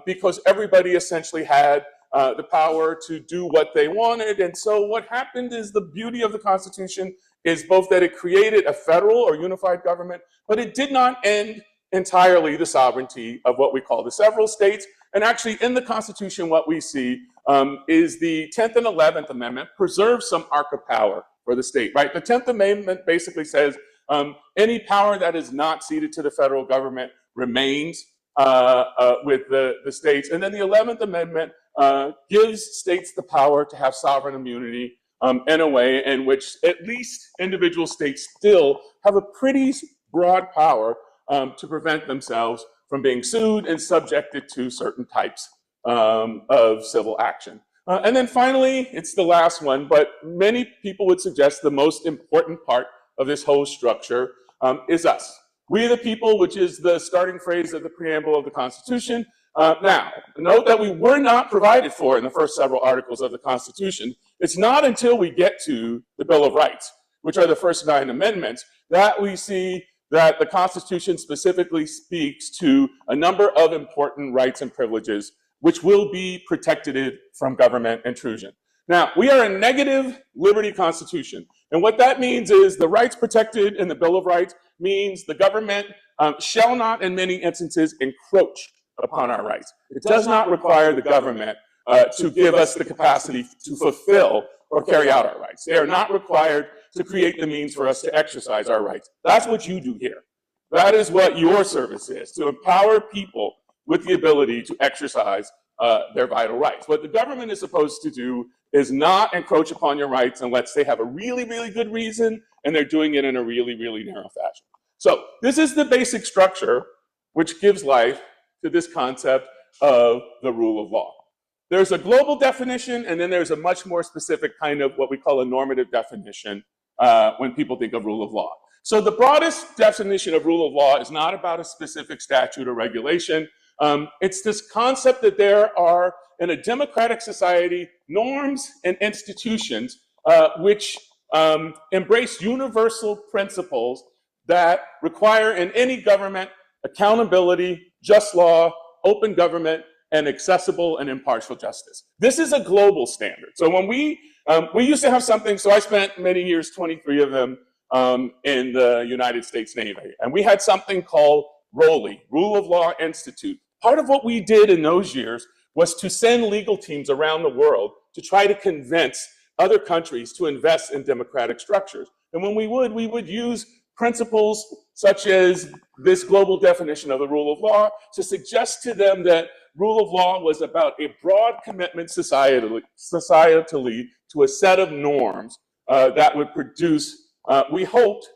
because everybody essentially had the power to do what they wanted. And so what happened is the beauty of the Constitution is both that it created a federal or unified government, but it did not end entirely the sovereignty of what we call the several states. And actually in the Constitution, what we see is the 10th and 11th Amendment preserve some arc of power for the state, right? The 10th Amendment basically says any power that is not ceded to the federal government remains with the states. And then the 11th Amendment gives states the power to have sovereign immunity in a way in which at least individual states still have a pretty broad power to prevent themselves from being sued and subjected to certain types of civil action. And then finally, it's the last one, but many people would suggest the most important part of this whole structure is us. We the people, which is the starting phrase of the preamble of the Constitution. Now, note that we were not provided for in the first several articles of the Constitution. It's not until we get to the Bill of Rights, which are the first 9 amendments, that we see that the Constitution specifically speaks to a number of important rights and privileges which will be protected from government intrusion. Now, we are a negative liberty constitution. And what that means is the rights protected in the Bill of Rights means the government shall not, in many instances, encroach upon our rights. It does not require the government to give us the capacity to fulfill or carry out our rights. They are not required to create the means for us to exercise our rights. That's what you do here. That is what your service is, to empower people with the ability to exercise their vital rights. What the government is supposed to do is not encroach upon your rights unless they have a really, really good reason and they're doing it in a really, really narrow fashion. So this is the basic structure which gives life to this concept of the rule of law. There's a global definition, and then there's a much more specific kind of what we call a normative definition when people think of rule of law. So the broadest definition of rule of law is not about a specific statute or regulation. It's this concept that there are, in a democratic society, norms and institutions which embrace universal principles that require in any government accountability, just law, open government, and accessible and impartial justice. This is a global standard. So when we used to have something, so I spent many years, 23 of them, in the United States Navy, and we had something called ROLI, Rule of Law Institute. Part of what we did in those years was to send legal teams around the world to try to convince other countries to invest in democratic structures. And when we would use principles such as this global definition of the rule of law to suggest to them that rule of law was about a broad commitment societally to a set of norms that would produce, we hoped,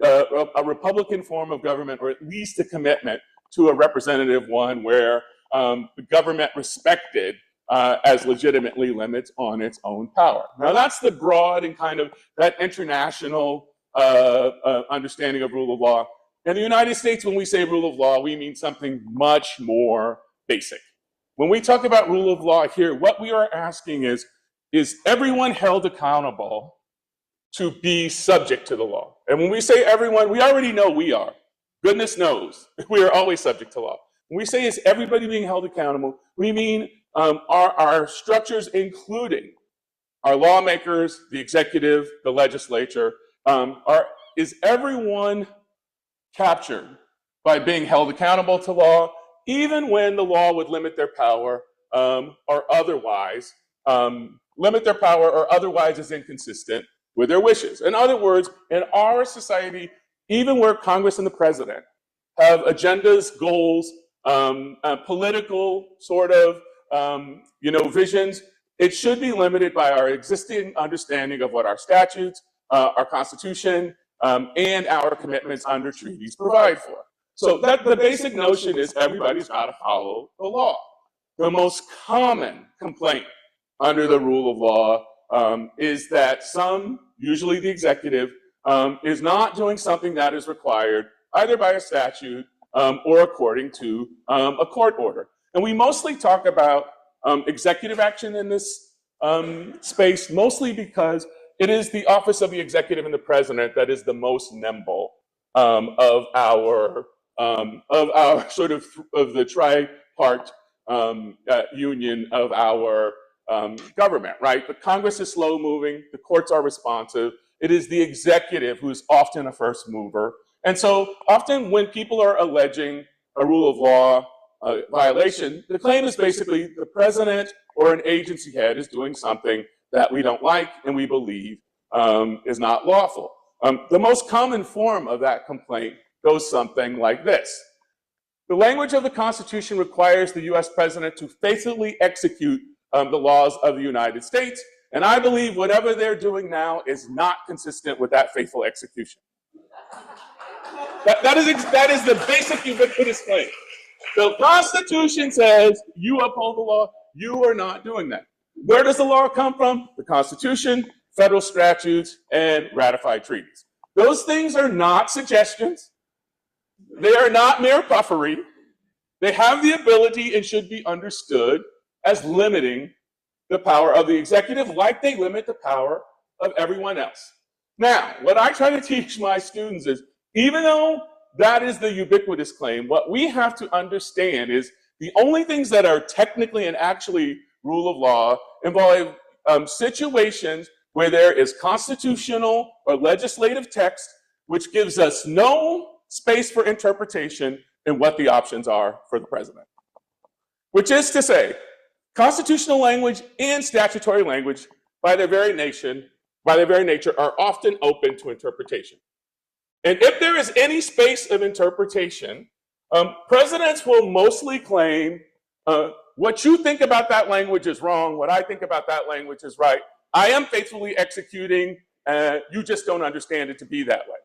a Republican form of government, or at least a commitment to a representative one where the government respected as legitimately limits on its own power. Now that's the broad and kind of that international understanding of rule of law. In the United States, when we say rule of law, we mean something much more basic. When we talk about rule of law here, what we are asking is everyone held accountable to be subject to the law? And when we say everyone, we already know we are. Goodness knows, we are always subject to law. When we say is everybody being held accountable, we mean our structures, including our lawmakers, the executive, the legislature, is everyone captured by being held accountable to law, even when the law would limit their power or otherwise is inconsistent with their wishes. In other words, in our society, even where Congress and the president have agendas, goals, political sort of visions, it should be limited by our existing understanding of what our statutes, our Constitution, and our commitments under treaties provide for. So the basic notion is everybody's got to follow the law. The most common complaint under the rule of law is that some, usually the executive, is not doing something that is required either by a statute or according to a court order. And we mostly talk about executive action in this space, mostly because it is the office of the executive and the president that is the most nimble of our sort of the tripart union of our government, right? The Congress is slow moving, the courts are responsive. It is the executive who's often a first mover. And so often when people are alleging a rule of law violation, the claim is basically the president or an agency head is doing something that we don't like and we believe is not lawful. The most common form of that complaint goes something like this. The language of the Constitution requires the US president to faithfully execute the laws of the United States, and I believe whatever they're doing now is not consistent with that faithful execution. That is the basic ubiquitous claim. The Constitution says you uphold the law, you are not doing that. Where does the law come from? The Constitution, federal statutes, and ratified treaties. Those things are not suggestions. They are not mere puffery. They have the ability and should be understood as limiting the power of the executive like they limit the power of everyone else. Now, what I try to teach my students is, even though that is the ubiquitous claim, what we have to understand is the only things that are technically and actually rule of law involve situations where there is constitutional or legislative text which gives us no space for interpretation in what the options are for the president. Which is to say, constitutional language and statutory language, by their very nature, are often open to interpretation. And if there is any space of interpretation, presidents will mostly claim what you think about that language is wrong, what I think about that language is right. I am faithfully executing, you just don't understand it to be that way.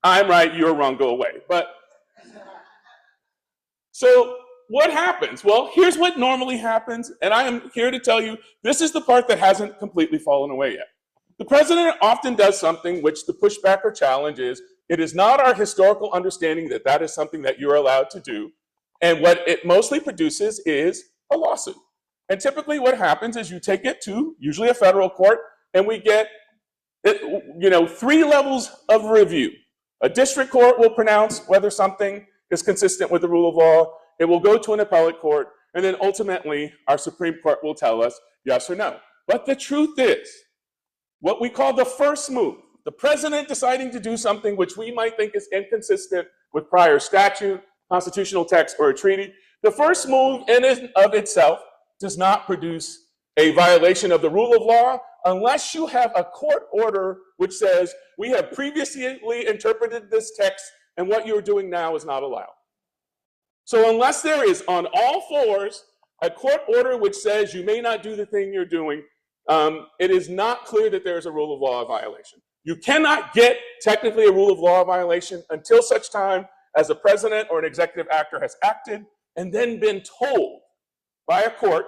I'm right, you're wrong, go away. So what happens? Well, here's what normally happens, and I am here to tell you, this is the part that hasn't completely fallen away yet. The president often does something which the pushback or challenge is, it is not our historical understanding that that is something that you're allowed to do, and what it mostly produces is a lawsuit. And typically what happens is you take it to usually a federal court, and we get 3 levels of review. A district court will pronounce whether something is consistent with the rule of law. It will go to an appellate court, and then ultimately our Supreme Court will tell us yes or no. But the truth is, what we call the first move, the president deciding to do something which we might think is inconsistent with prior statute, constitutional text, or a treaty, the first move in and of itself does not produce a violation of the rule of law unless you have a court order which says, we have previously interpreted this text and what you're doing now is not allowed. So unless there is on all fours a court order which says you may not do the thing you're doing, it is not clear that there is a rule of law violation. You cannot get technically a rule of law violation until such time as a president or an executive actor has acted and then been told by a court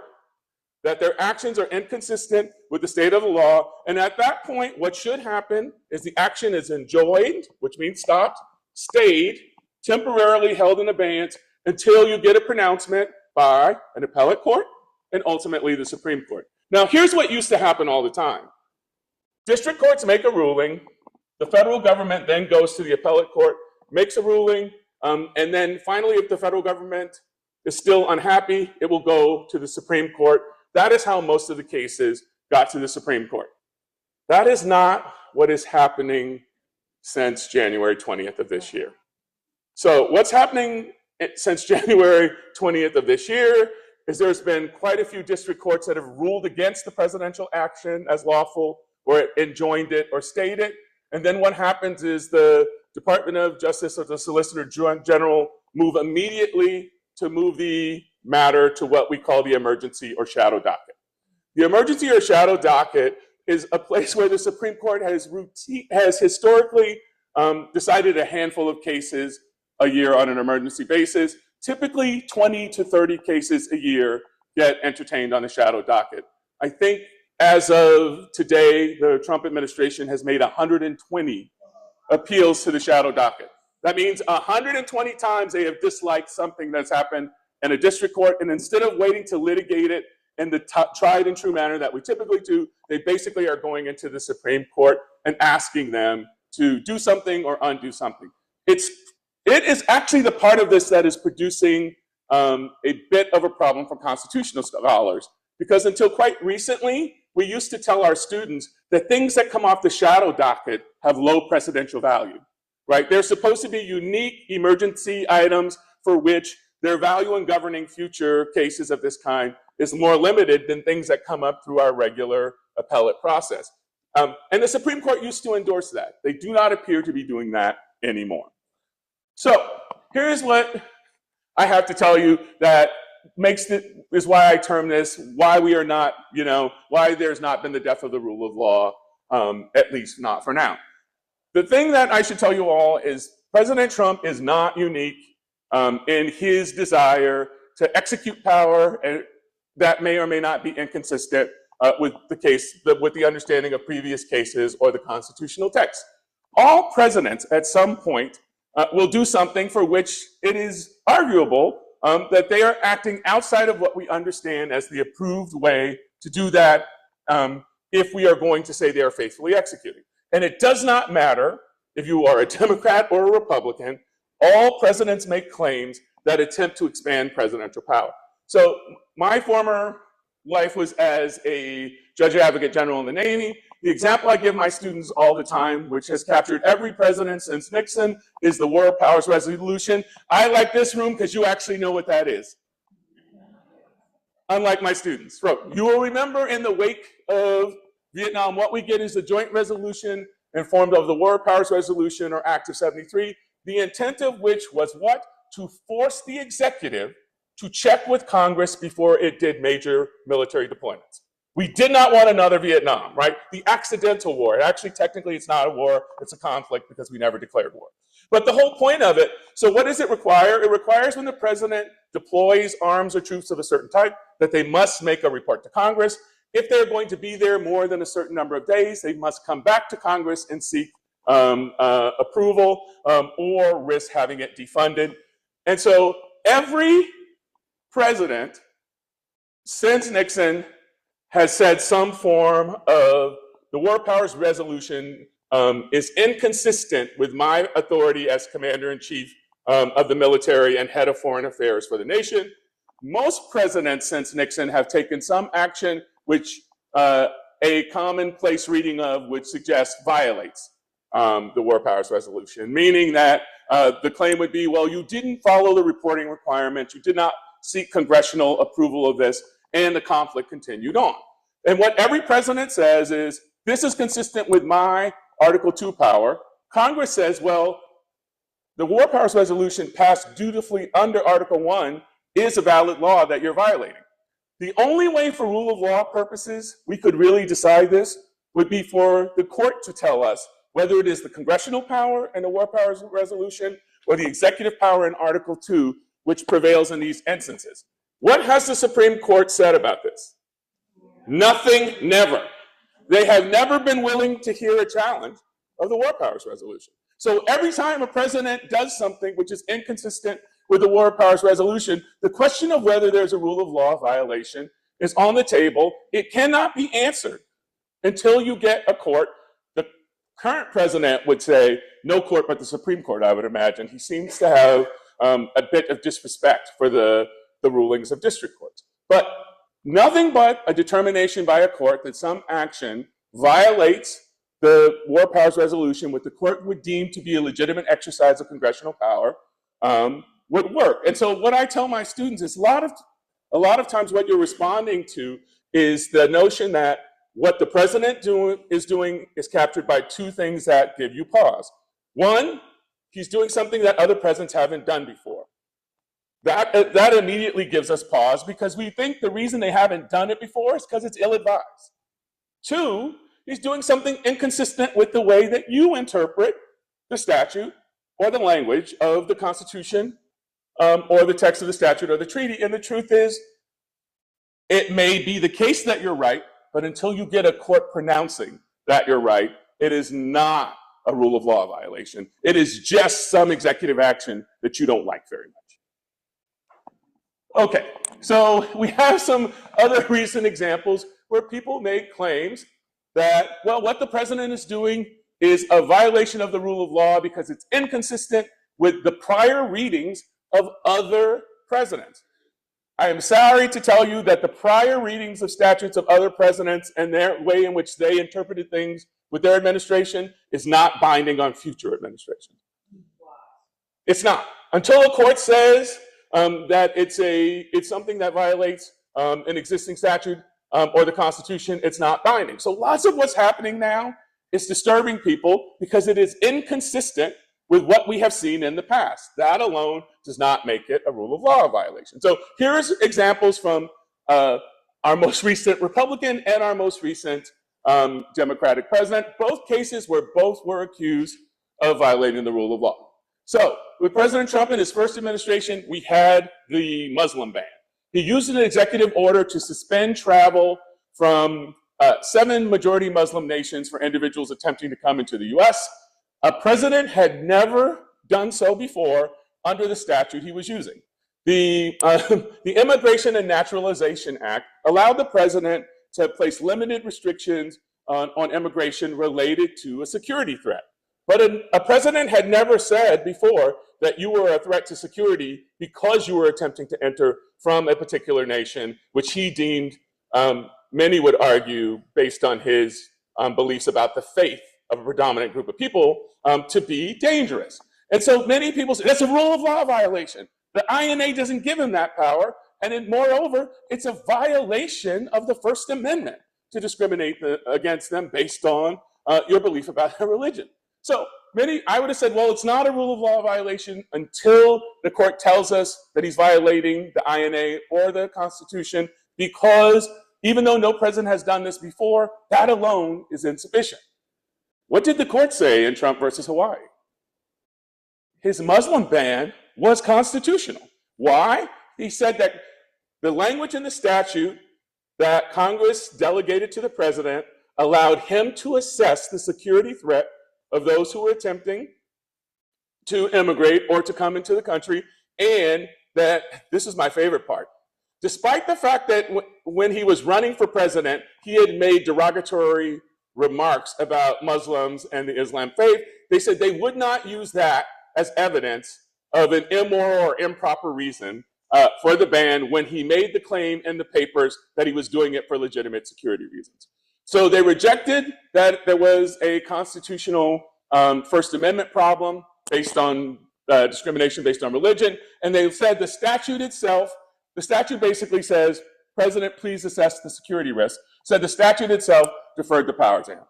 that their actions are inconsistent with the state of the law. And at that point, what should happen is the action is enjoined, which means stopped, stayed, temporarily held in abeyance until you get a pronouncement by an appellate court and ultimately the Supreme Court. Now, here's what used to happen all the time. District courts make a ruling, the federal government then goes to the appellate court, makes a ruling, and then finally, if the federal government is still unhappy, it will go to the Supreme Court. That is how most of the cases got to the Supreme Court. That is not what is happening since January 20th of this year. So what's happening since January 20th of this year is there's been quite a few district courts that have ruled against the presidential action as lawful or enjoined it or stayed it. And then what happens is the Department of Justice or the Solicitor General move immediately to move the matter to what we call the emergency or shadow docket. The emergency or shadow docket is a place where the Supreme Court has historically decided a handful of cases a year on an emergency basis. Typically 20 to 30 cases a year get entertained on the shadow docket. I think as of today, the Trump administration has made 120 appeals to the shadow docket. That means 120 times they have disliked something that's happened in a district court, and instead of waiting to litigate it in the tried and true manner that we typically do, they basically are going into the Supreme Court and asking them to do something or undo something. It is actually the part of this that is producing a bit of a problem for constitutional scholars, because until quite recently, we used to tell our students that things that come off the shadow docket have low precedential value, right? They're supposed to be unique emergency items for which their value in governing future cases of this kind is more limited than things that come up through our regular appellate process. And the Supreme Court used to endorse that. They do not appear to be doing that anymore. So here's what I have to tell you that is why I term this, why we are not, why there's not been the death of the rule of law, at least not for now. The thing that I should tell you all is President Trump is not unique in his desire to execute power that may or may not be inconsistent with the understanding of previous cases or the constitutional text. All presidents at some point will do something for which it is arguable that they are acting outside of what we understand as the approved way to do that if we are going to say they are faithfully executing. And it does not matter if you are a Democrat or a Republican, all presidents make claims that attempt to expand presidential power. So my former life was as a judge advocate general in the Navy. The example I give my students all the time, which has captured every president since Nixon, is the War Powers Resolution. I like this room because you actually know what that is. Unlike my students. You will remember in the wake of Vietnam, what we get is a joint resolution informed of the War Powers Resolution, or Act of 73, the intent of which was what? To force the executive to check with Congress before it did major military deployments. We did not want another Vietnam, right? The accidental war. Actually, technically, it's not a war, it's a conflict because we never declared war. But the whole point of it, so what does it require? It requires when the president deploys arms or troops of a certain type that they must make a report to Congress. If they're going to be there more than a certain number of days, they must come back to Congress and seek approval or risk having it defunded. And so every president since Nixon has said some form of the War Powers Resolution is inconsistent with my authority as Commander-in-Chief of the military and head of foreign affairs for the nation. Most presidents since Nixon have taken some action which a commonplace reading of which suggests violates the War Powers Resolution, meaning that the claim would be, well, you didn't follow the reporting requirements, you did not seek congressional approval of this, and the conflict continued on. And what every president says is, this is consistent with my Article 2 power. Congress says, well, the War Powers Resolution passed dutifully under Article 1 is a valid law that you're violating. The only way for rule of law purposes we could really decide this would be for the court to tell us whether it is the congressional power in the War Powers Resolution or the executive power in Article 2 which prevails in these instances. What has the Supreme Court said about this? Nothing, never. They have never been willing to hear a challenge of the War Powers Resolution. So every time a president does something which is inconsistent with the War Powers Resolution, the question of whether there's a rule of law violation is on the table. It cannot be answered until you get a court. The current president would say, no court but the Supreme Court, I would imagine. He seems to have a bit of disrespect for the rulings of district courts. But nothing but a determination by a court that some action violates the War Powers Resolution, what the court would deem to be a legitimate exercise of congressional power, would work. And so what I tell my students is a lot of times what you're responding to is the notion that what the president is doing is captured by two things that give you pause. One, he's doing something that other presidents haven't done before. That immediately gives us pause because we think the reason they haven't done it before is because it's ill-advised. Two, he's doing something inconsistent with the way that you interpret the statute or the language of the Constitution or the text of the statute or the treaty. And the truth is, it may be the case that you're right, but until you get a court pronouncing that you're right, it is not a rule of law violation. It is just some executive action that you don't like very much. Okay, so we have some other recent examples where people make claims that, well, what the president is doing is a violation of the rule of law because it's inconsistent with the prior readings of other presidents. I am sorry to tell you that the prior readings of statutes of other presidents and their way in which they interpreted things with their administration is not binding on future administrations. It's not. Until a court says that it's something that violates an existing statute or the Constitution, it's not binding. So lots of what's happening now is disturbing people because it is inconsistent with what we have seen in the past. That alone does not make it a rule of law violation. So here's examples from our most recent Republican and our most recent Democratic president, both cases where both were accused of violating the rule of law. So with President Trump in his first administration, we had the Muslim ban. He used an executive order to suspend travel from 7 majority Muslim nations for individuals attempting to come into the US. A president had never done so before under the statute he was using. The Immigration and Naturalization Act allowed the president to place limited restrictions on immigration related to a security threat. But a president had never said before that you were a threat to security because you were attempting to enter from a particular nation, which he deemed many would argue, based on his beliefs about the faith of a predominant group of people, to be dangerous. And so many people say, that's a rule of law violation. The INA doesn't give him that power, and moreover, it's a violation of the First Amendment to discriminate against them based on your belief about their religion. So I would have said, well, it's not a rule of law violation until the court tells us that he's violating the INA or the Constitution, because even though no president has done this before, that alone is insufficient. What did the court say in Trump versus Hawaii? His Muslim ban was constitutional. Why? He said that the language in the statute that Congress delegated to the president allowed him to assess the security threat of those who were attempting to immigrate or to come into the country, and that, this is my favorite part, despite the fact that when he was running for president, he had made derogatory remarks about Muslims and the Islam faith, they said they would not use that as evidence of an immoral or improper reason for the ban when he made the claim in the papers that he was doing it for legitimate security reasons. So they rejected that there was a constitutional First Amendment problem based on discrimination based on religion, and they said the statute itself, the statute basically says, President, please assess the security risk, said the statute itself deferred the power to him.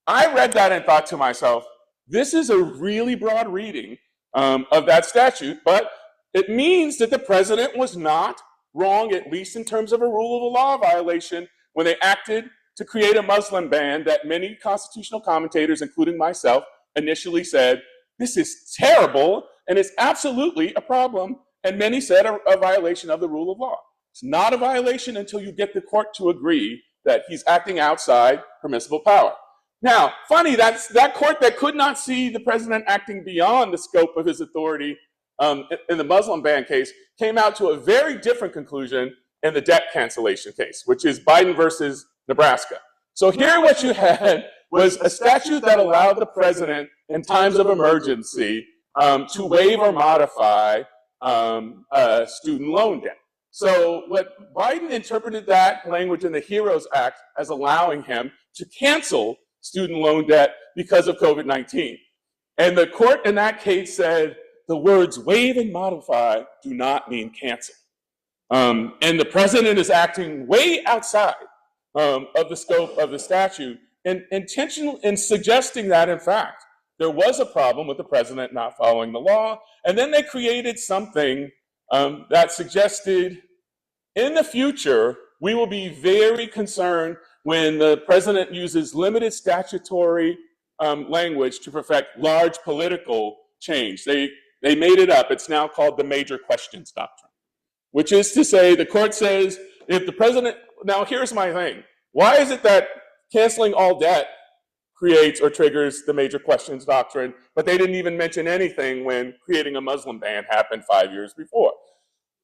I read that and thought to myself, this is a really broad reading of that statute, but it means that the president was not wrong, at least in terms of a rule of law violation, when they acted to create a Muslim ban that many constitutional commentators, including myself, initially said, this is terrible and it's absolutely a problem, and many said a violation of the rule of law. It's not a violation until you get the court to agree that he's acting outside permissible power. Now, funny, that court that could not see the president acting beyond the scope of his authority in the Muslim ban case came out to a very different conclusion in the debt cancellation case, which is Biden versus Nebraska. So here what you had was a statute that allowed the president in times of emergency to waive or modify student loan debt. So what Biden interpreted that language in the HEROES Act as allowing him to cancel student loan debt because of COVID-19. And the court in that case said the words waive and modify do not mean cancel. And the president is acting way outside of the scope of the statute and intentional in suggesting that, in fact, there was a problem with the president not following the law. And then they created something that suggested in the future, we will be very concerned when the president uses limited statutory language to perfect large political change. They made it up. It's now called the major questions doctrine, which is to say the court says if the president, now here's my thing. Why is it that canceling all debt creates or triggers the major questions doctrine, but they didn't even mention anything when creating a Muslim ban happened 5 years before?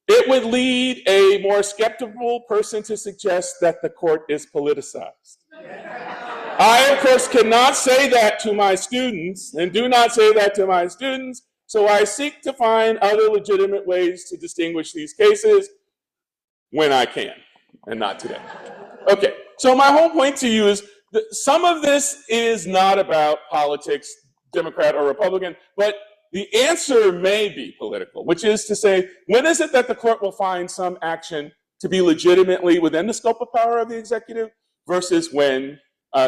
It would lead a more skeptical person to suggest that the court is politicized. I, of course, cannot say that to my students and do not say that to my students, so I seek to find other legitimate ways to distinguish these cases when I can, and not today. Okay, so my whole point to you is that some of this is not about politics, Democrat or Republican, but the answer may be political, which is to say, when is it that the court will find some action to be legitimately within the scope of power of the executive versus when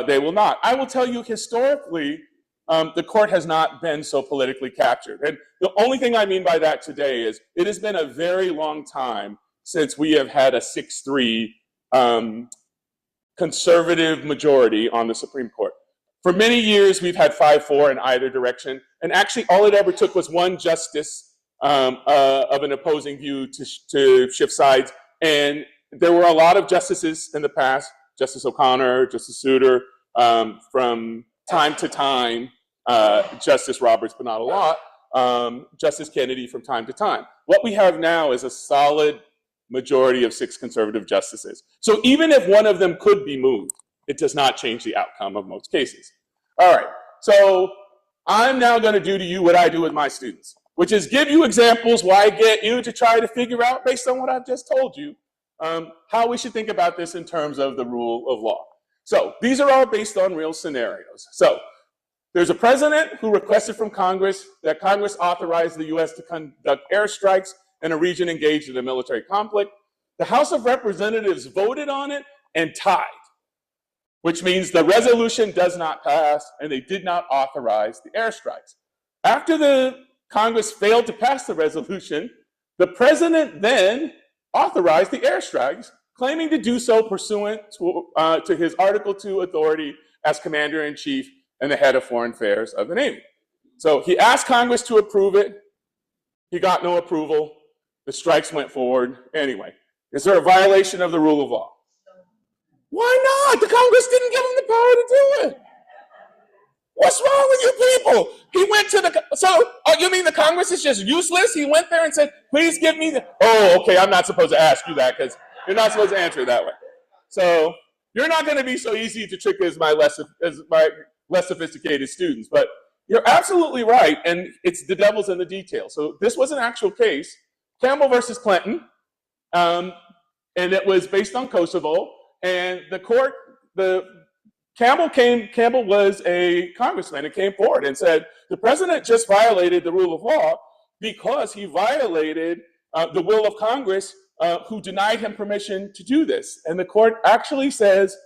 they will not? I will tell you historically, the court has not been so politically captured. And the only thing I mean by that today is it has been a very long time since we have had a 6-3 conservative majority on the Supreme Court. For many years, we've had 5-4 in either direction. And actually, all it ever took was one justice of an opposing view to shift sides. And there were a lot of justices in the past, Justice O'Connor, Justice Souter, from time to time, Justice Roberts, but not a lot, Justice Kennedy from time to time. What we have now is a solid majority of 6 conservative justices. So even if one of them could be moved, it does not change the outcome of most cases. All right, so I'm now going to do to you what I do with my students, which is give you examples where I get you to try to figure out, based on what I've just told you, how we should think about this in terms of the rule of law. So these are all based on real scenarios. So there's a president who requested from Congress that Congress authorize the U.S. to conduct airstrikes in a region engaged in a military conflict. The House of Representatives voted on it and tied, which means the resolution does not pass and they did not authorize the airstrikes. After the Congress failed to pass the resolution, the president then authorized the airstrikes, claiming to do so pursuant to his Article 2 authority as Commander-in-Chief and the head of Foreign Affairs of the Navy. So he asked Congress to approve it. He got no approval. The strikes went forward. Anyway, is there a violation of the rule of law? Why not? The Congress didn't give him the power to do it. What's wrong with you people? He went to you mean the Congress is just useless? He went there and said, please give me oh, okay, I'm not supposed to ask you that because you're not supposed to answer it that way. So you're not going to be so easy to trick as my less sophisticated students, but you're absolutely right, and it's the devil's in the details. So this was an actual case, Campbell versus Clinton, and it was based on Kosovo, and Campbell was a congressman and came forward and said, the president just violated the rule of law because he violated the will of Congress who denied him permission to do this. And the court actually says,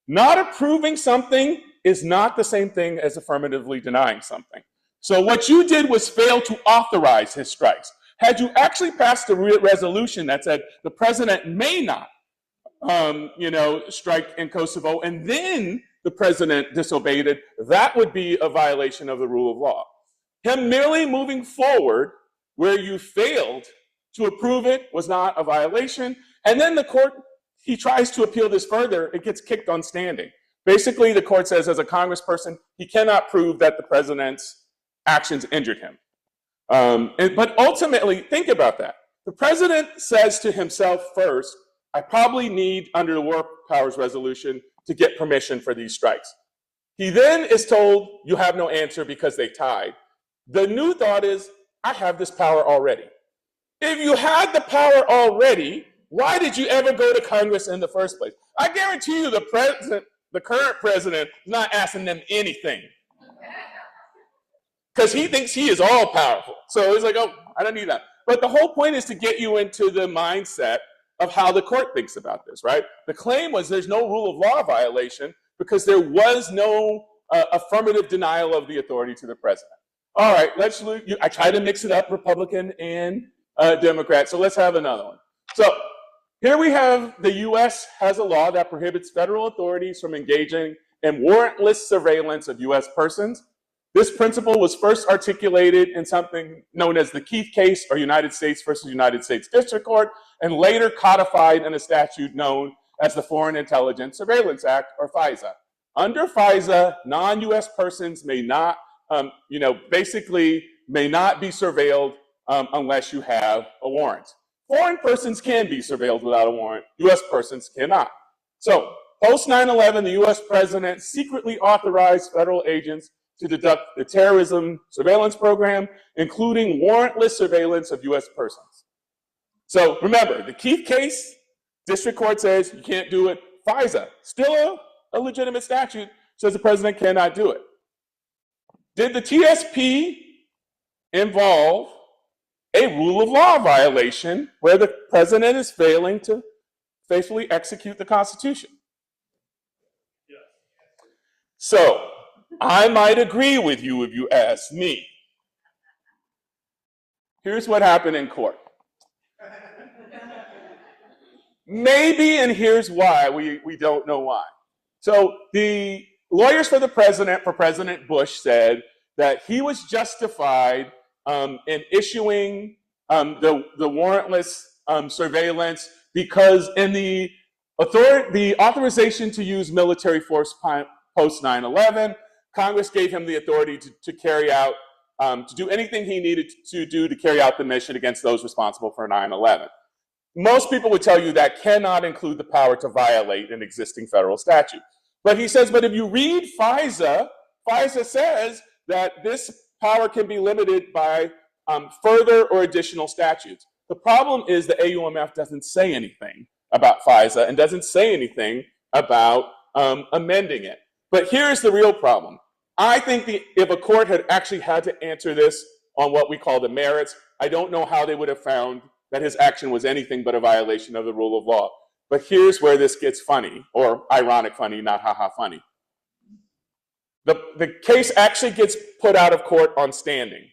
not approving something is not the same thing as affirmatively denying something. So what you did was fail to authorize his strikes. Had you actually passed a resolution that said the president may not, strike in Kosovo, and then the president disobeyed it, that would be a violation of the rule of law. Him merely moving forward where you failed to approve it was not a violation. And then the court, he tries to appeal this further, it gets kicked on standing. Basically, the court says as a congressperson, he cannot prove that the president's actions injured him. But ultimately, think about that. The president says to himself first, I probably need, under the War Powers Resolution, to get permission for these strikes. He then is told, you have no answer because they tied. The new thought is, I have this power already. If you had the power already, why did you ever go to Congress in the first place? I guarantee you the current president is not asking them anything. Because he thinks he is all powerful. So it's like, oh, I don't need that. But the whole point is to get you into the mindset of how the court thinks about this, right? The claim was there's no rule of law violation because there was no affirmative denial of the authority to the president. All right, I try to mix it up, Republican and Democrat, so let's have another one. So here we have the US has a law that prohibits federal authorities from engaging in warrantless surveillance of US persons. This principle was first articulated in something known as the Keith case, or United States versus United States District Court, and later codified in a statute known as the Foreign Intelligence Surveillance Act, or FISA. Under FISA, non-US persons may not, basically may not be surveilled unless you have a warrant. Foreign persons can be surveilled without a warrant. US persons cannot. So, post 9/11, the US president secretly authorized federal agents to conduct the terrorism surveillance program, including warrantless surveillance of US persons. So remember, the Keith case, district court says you can't do it. FISA, still a legitimate statute, says the president cannot do it. Did the TSP involve a rule of law violation where the president is failing to faithfully execute the Constitution? Yes. So, I might agree with you if you ask me. Here's what happened in court. Maybe, and here's why, we don't know why. So the lawyers for President Bush said that he was justified in issuing the warrantless surveillance because in the authorization to use military force post 9/11, Congress gave him the authority to carry out, to do anything he needed to do to carry out the mission against those responsible for 9/11. Most people would tell you that cannot include the power to violate an existing federal statute. But he says, but if you read FISA, FISA says that this power can be limited by further or additional statutes. The problem is the AUMF doesn't say anything about FISA and doesn't say anything about amending it. But here's the real problem. I think if a court had actually had to answer this on what we call the merits, I don't know how they would have found that his action was anything but a violation of the rule of law. But here's where this gets funny, or ironic funny, not haha funny. The case actually gets put out of court on standing,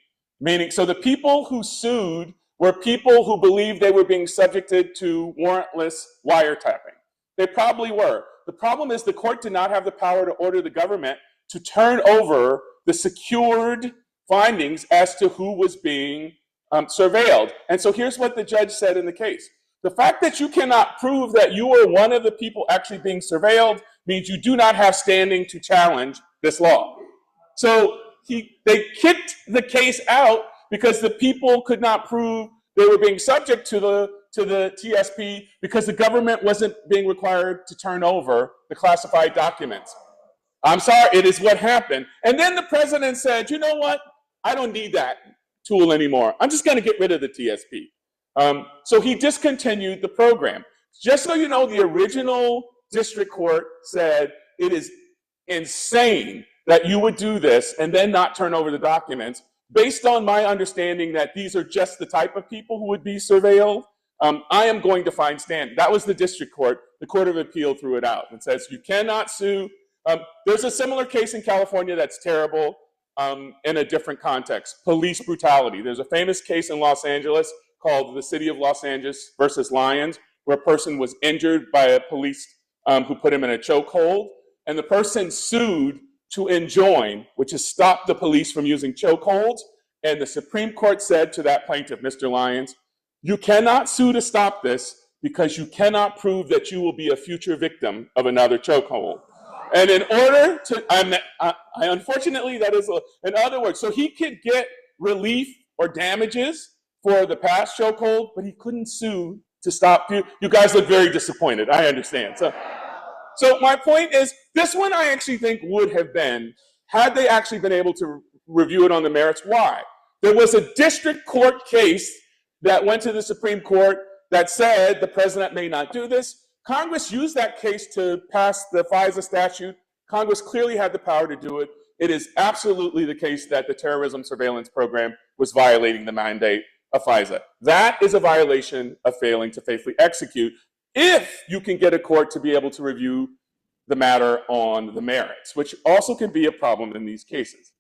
meaning, so the people who sued were people who believed they were being subjected to warrantless wiretapping. They probably were. The problem is the court did not have the power to order the government to turn over the secured findings as to who was being surveilled. And so here's what the judge said in the case. The fact that you cannot prove that you were one of the people actually being surveilled means you do not have standing to challenge this law. So they kicked the case out because the people could not prove they were being subject to the TSP because the government wasn't being required to turn over the classified documents. I'm sorry, it is what happened. And then the president said, you know what? I don't need that tool anymore. I'm just going to get rid of the TSP. So he discontinued the program. Just so you know, the original district court said it is insane that you would do this and then not turn over the documents. Based on my understanding that these are just the type of people who would be surveilled, I am going to find standing. That was the district court. The Court of Appeal threw it out and says you cannot sue. There's a similar case in California that's terrible in a different context, police brutality. There's a famous case in Los Angeles called the City of Los Angeles versus Lyons, where a person was injured by a police who put him in a chokehold, and the person sued to enjoin, which is stop the police from using chokeholds. And the Supreme Court said to that plaintiff, Mr. Lyons, you cannot sue to stop this because you cannot prove that you will be a future victim of another chokehold. And in order to, unfortunately, that is, in other words, so he could get relief or damages for the past chokehold, but he couldn't sue to stop you. You guys look very disappointed. I understand. So my point is, this one I actually think would have been, had they actually been able to review it on the merits. Why? There was a district court case that went to the Supreme Court that said the president may not do this. Congress used that case to pass the FISA statute. Congress clearly had the power to do it. It is absolutely the case that the terrorism surveillance program was violating the mandate of FISA. That is a violation of failing to faithfully execute if you can get a court to be able to review the matter on the merits, which also can be a problem in these cases.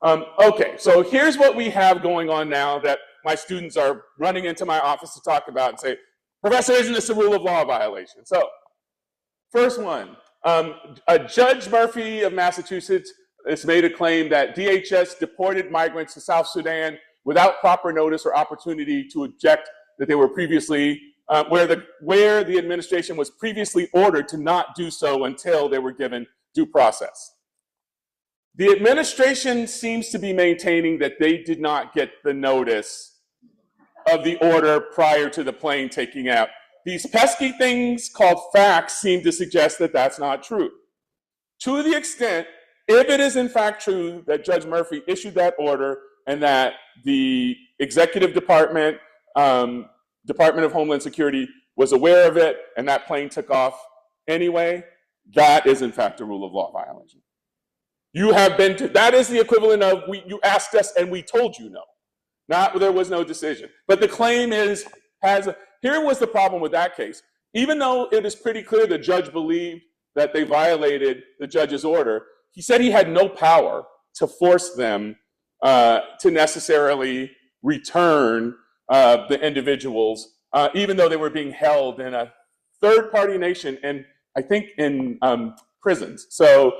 Okay, so here's what we have going on now that my students are running into my office to talk about and say, Professor, isn't this a rule of law violation? So, first one, Judge Murphy of Massachusetts has made a claim that DHS deported migrants to South Sudan without proper notice or opportunity to object that they were previously, where the administration was previously ordered to not do so until they were given due process. The administration seems to be maintaining that they did not get the notice of the order prior to the plane taking out. These pesky things called facts seem to suggest that that's not true. To the extent, if it is in fact true that Judge Murphy issued that order and that the executive department, Department of Homeland Security was aware of it and that plane took off anyway, that is in fact a rule of law violation. You have been to, that is the equivalent of you asked us and we told you no. Not there was no decision. But the claim is, here was the problem with that case. Even though it is pretty clear the judge believed that they violated the judge's order, he said he had no power to force them to necessarily return the individuals, even though they were being held in a third-party nation and I think in prisons. So,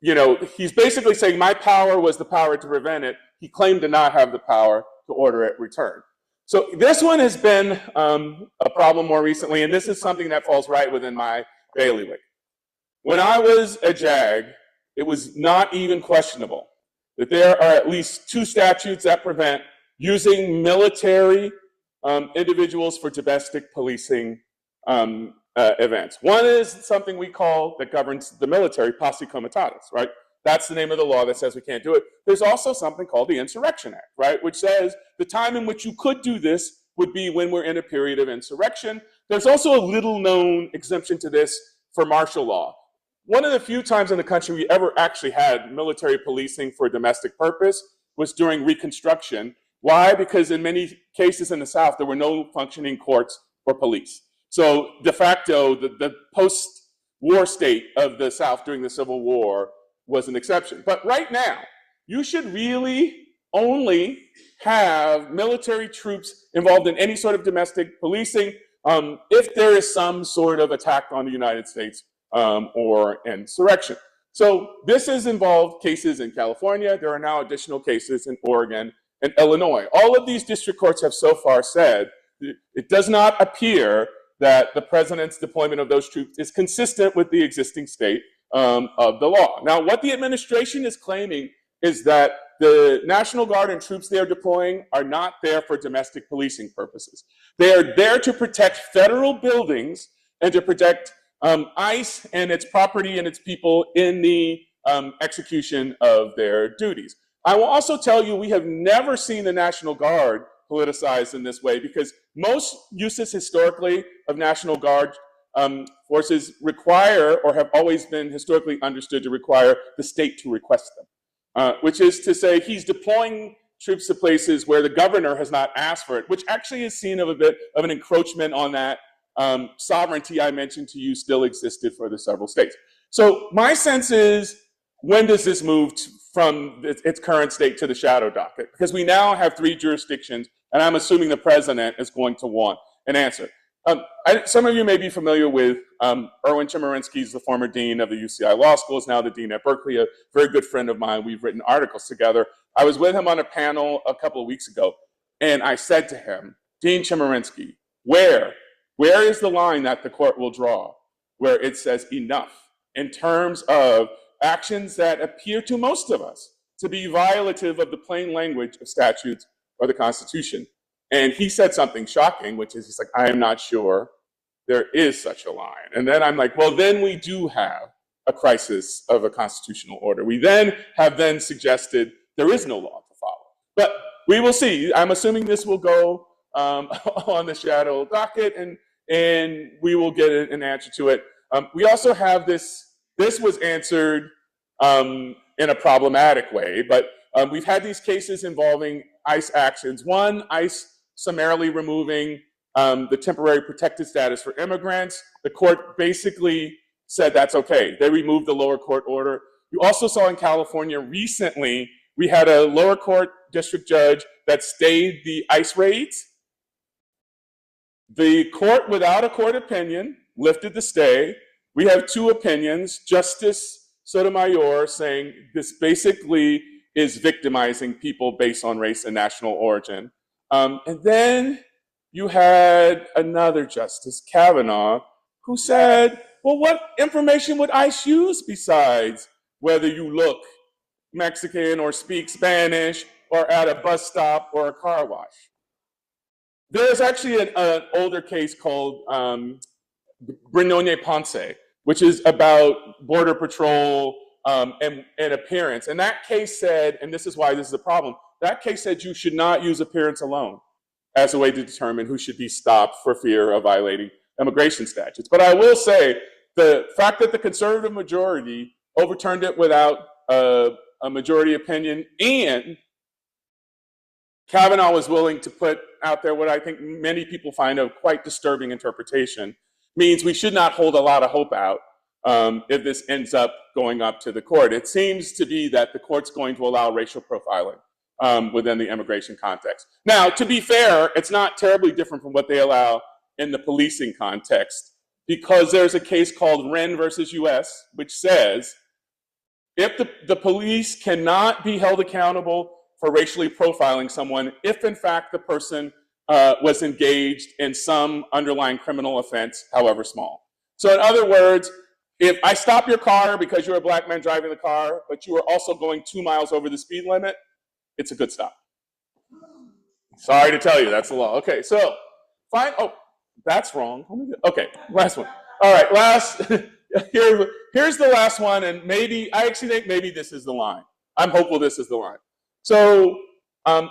you know, he's basically saying my power was the power to prevent it. He claimed to not have the power to order it returned. So this one has been a problem more recently, and this is something that falls right within my bailiwick. When I was a JAG, it was not even questionable that there are at least 2 statutes that prevent using military individuals for domestic policing events. One is something we call, that governs the military, posse comitatus, right? That's the name of the law that says we can't do it. There's also something called the Insurrection Act, right? Which says the time in which you could do this would be when we're in a period of insurrection. There's also a little known exemption to this for martial law. One of the few times in the country we ever actually had military policing for domestic purpose was during Reconstruction. Why? Because in many cases in the South, there were no functioning courts or police. So de facto, the post-war state of the South during the Civil War was an exception. But right now, you should really only have military troops involved in any sort of domestic policing if there is some sort of attack on the United States or insurrection. So this has involved cases in California. There are now additional cases in Oregon and Illinois. All of these district courts have so far said it does not appear that the president's deployment of those troops is consistent with the existing state of the law. Now, what the administration is claiming is that the National Guard and troops they are deploying are not there for domestic policing purposes. They are there to protect federal buildings and to protect ICE and its property and its people in the execution of their duties. I will also tell you we have never seen the National Guard politicized in this way because most uses historically of National Guard forces require or have always been historically understood to require the state to request them. Which is to say he's deploying troops to places where the governor has not asked for it, which actually is seen of a bit of an encroachment on that sovereignty I mentioned to you still existed for the several states. So my sense is, when does this move from its current state to the shadow docket? Because we now have 3 jurisdictions, and I'm assuming the president is going to want an answer. Some of you may be familiar with Erwin Chemerinsky, the former dean of the UCI Law School, is now the dean at Berkeley, a very good friend of mine. We've written articles together. I was with him on a panel a couple of weeks ago, and I said to him, Dean Chemerinsky, where is the line that the court will draw where it says enough in terms of actions that appear to most of us to be violative of the plain language of statutes or the Constitution? And he said something shocking, which is he's like, I am not sure there is such a line. And then I'm like, well, then we do have a crisis of a constitutional order. We then have suggested there is no law to follow. But we will see. I'm assuming this will go on the shadow docket, and we will get an answer to it. We also have this was answered in a problematic way, but we've had these cases involving ICE actions. One, ICE summarily removing the temporary protected status for immigrants. The court basically said that's okay. They removed the lower court order. You also saw in California recently, we had a lower court district judge that stayed the ICE raids. The court, without a court opinion, lifted the stay. We have 2 opinions. Justice Sotomayor saying this basically is victimizing people based on race and national origin. And then you had another Justice, Kavanaugh, who said, well, what information would ICE use besides whether you look Mexican or speak Spanish or at a bus stop or a car wash? There's actually an older case called Brignone Ponce, which is about Border Patrol and appearance. And that case said, and this is why this is a problem, that case said you should not use appearance alone as a way to determine who should be stopped for fear of violating immigration statutes. But I will say the fact that the conservative majority overturned it without a majority opinion, and Kavanaugh was willing to put out there what I think many people find a quite disturbing interpretation, means we should not hold a lot of hope out if this ends up going up to the court. It seems to be that the court's going to allow racial profiling within the immigration context. Now, to be fair, it's not terribly different from what they allow in the policing context, because there's a case called Wren versus US, which says if the police cannot be held accountable for racially profiling someone if, in fact, the person was engaged in some underlying criminal offense, however small. So in other words, if I stop your car because you're a black man driving the car, but you are also going 2 miles over the speed limit, it's a good stop. Sorry to tell you, that's the law. Okay, so fine. Oh, that's wrong. Okay, last one. All right, here's the last one, and maybe, I actually think maybe this is the line. I'm hopeful this is the line. So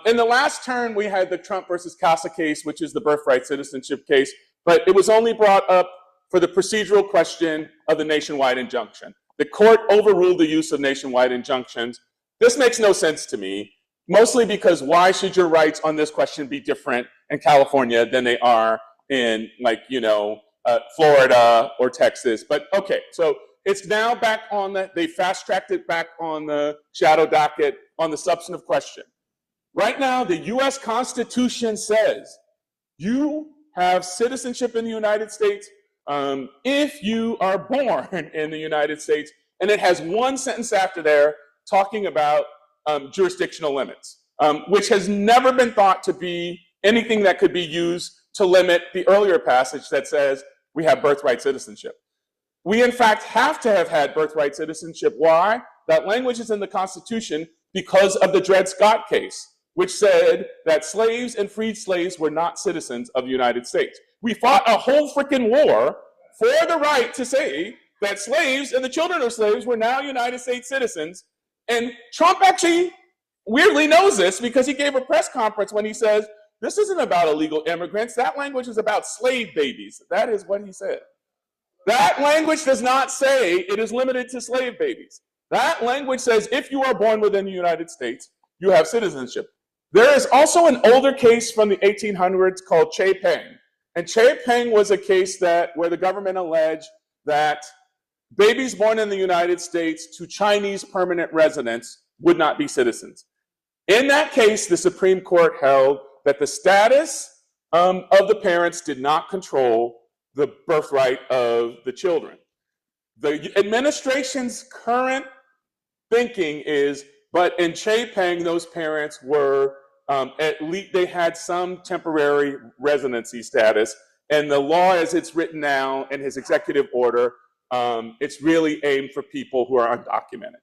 in the last term, we had the Trump versus Casa case, which is the birthright citizenship case. but it was only brought up for the procedural question of the nationwide injunction. The court overruled the use of nationwide injunctions. This makes no sense to me, mostly because why should your rights on this question be different in California than they are in, like, Florida or Texas? But okay, so it's now back on they fast-tracked it back on the shadow docket on the substantive question. Right now, the US Constitution says you have citizenship in the United States if you are born in the United States, and it has one sentence after there talking about jurisdictional limits, which has never been thought to be anything that could be used to limit the earlier passage that says we have birthright citizenship. We, in fact, have to have had birthright citizenship. Why? That language is in the Constitution because of the Dred Scott case, which said that slaves and freed slaves were not citizens of the United States. We fought a whole freaking war for the right to say that slaves and the children of slaves were now United States citizens. And Trump actually weirdly knows this because he gave a press conference when he says, this isn't about illegal immigrants. That language is about slave babies. That is what he said. That language does not say it is limited to slave babies. That language says if you are born within the United States, you have citizenship. There is also an older case from the 1800s called Che Peng. And Che Peng was a case where the government alleged that babies born in the United States to Chinese permanent residents would not be citizens. In that case, the Supreme Court held that the status of the parents did not control the birthright of the children. The administration's current thinking is, but in Che Peng, those parents were, at least they had some temporary residency status. And the law as it's written now in his executive order, it's really aimed for people who are undocumented.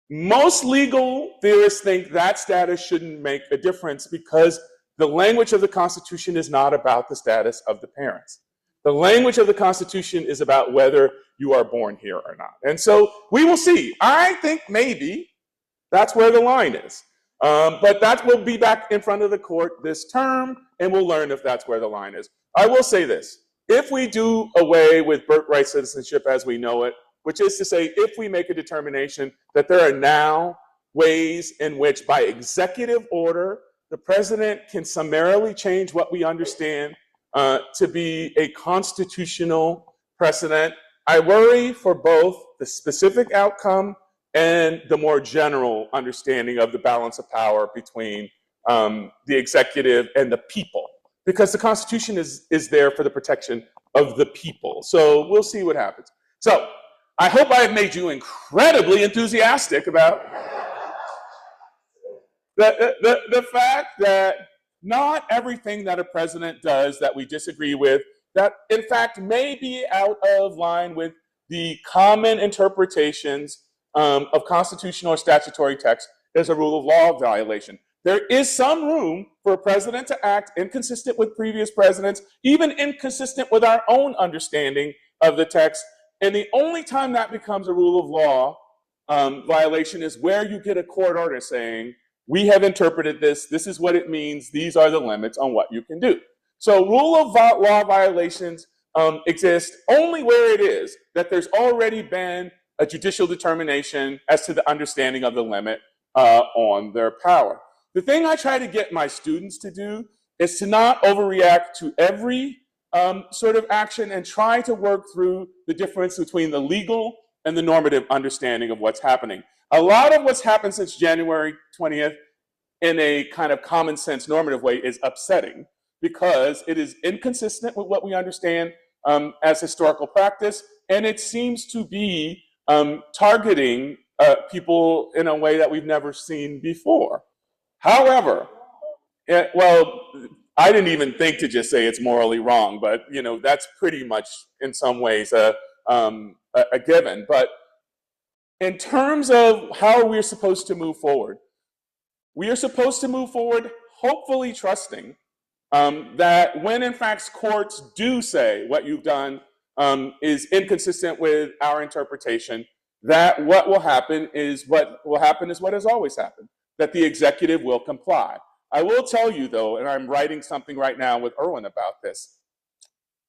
Most legal theorists think that status shouldn't make a difference because the language of the Constitution is not about the status of the parents. The language of the Constitution is about whether you are born here or not. And so we will see. I think maybe that's where the line is. But that will be back in front of the court this term, and we'll learn if that's where the line is. I will say this. If we do away with birthright citizenship as we know it, which is to say, if we make a determination that there are now ways in which by executive order, the president can summarily change what we understand to be a constitutional precedent, I worry for both the specific outcome and the more general understanding of the balance of power between the executive and the people, because the Constitution is there for the protection of the people. So we'll see what happens. So I hope I have made you incredibly enthusiastic about the fact that not everything that a president does that we disagree with, that in fact may be out of line with the common interpretations of constitutional or statutory text, is a rule of law violation. There is some room for a president to act inconsistent with previous presidents, even inconsistent with our own understanding of the text. And the only time that becomes a rule of law violation is where you get a court order saying, we have interpreted this, this is what it means, these are the limits on what you can do. So rule of law violations exist only where it is that there's already been a judicial determination as to the understanding of the limit on their power. The thing I try to get my students to do is to not overreact to every sort of action and try to work through the difference between the legal and the normative understanding of what's happening. A lot of what's happened since January 20th in a kind of common sense normative way is upsetting because it is inconsistent with what we understand as historical practice, and it seems to be targeting people in a way that we've never seen before. However, well, I didn't even think to just say it's morally wrong, but that's pretty much in some ways a given. But in terms of how we're supposed to move forward, we are supposed to move forward hopefully trusting that when in fact courts do say what you've done is inconsistent with our interpretation, that what will happen is what has always happened, that the executive will comply. I will tell you though, and I'm writing something right now with Erwin about this,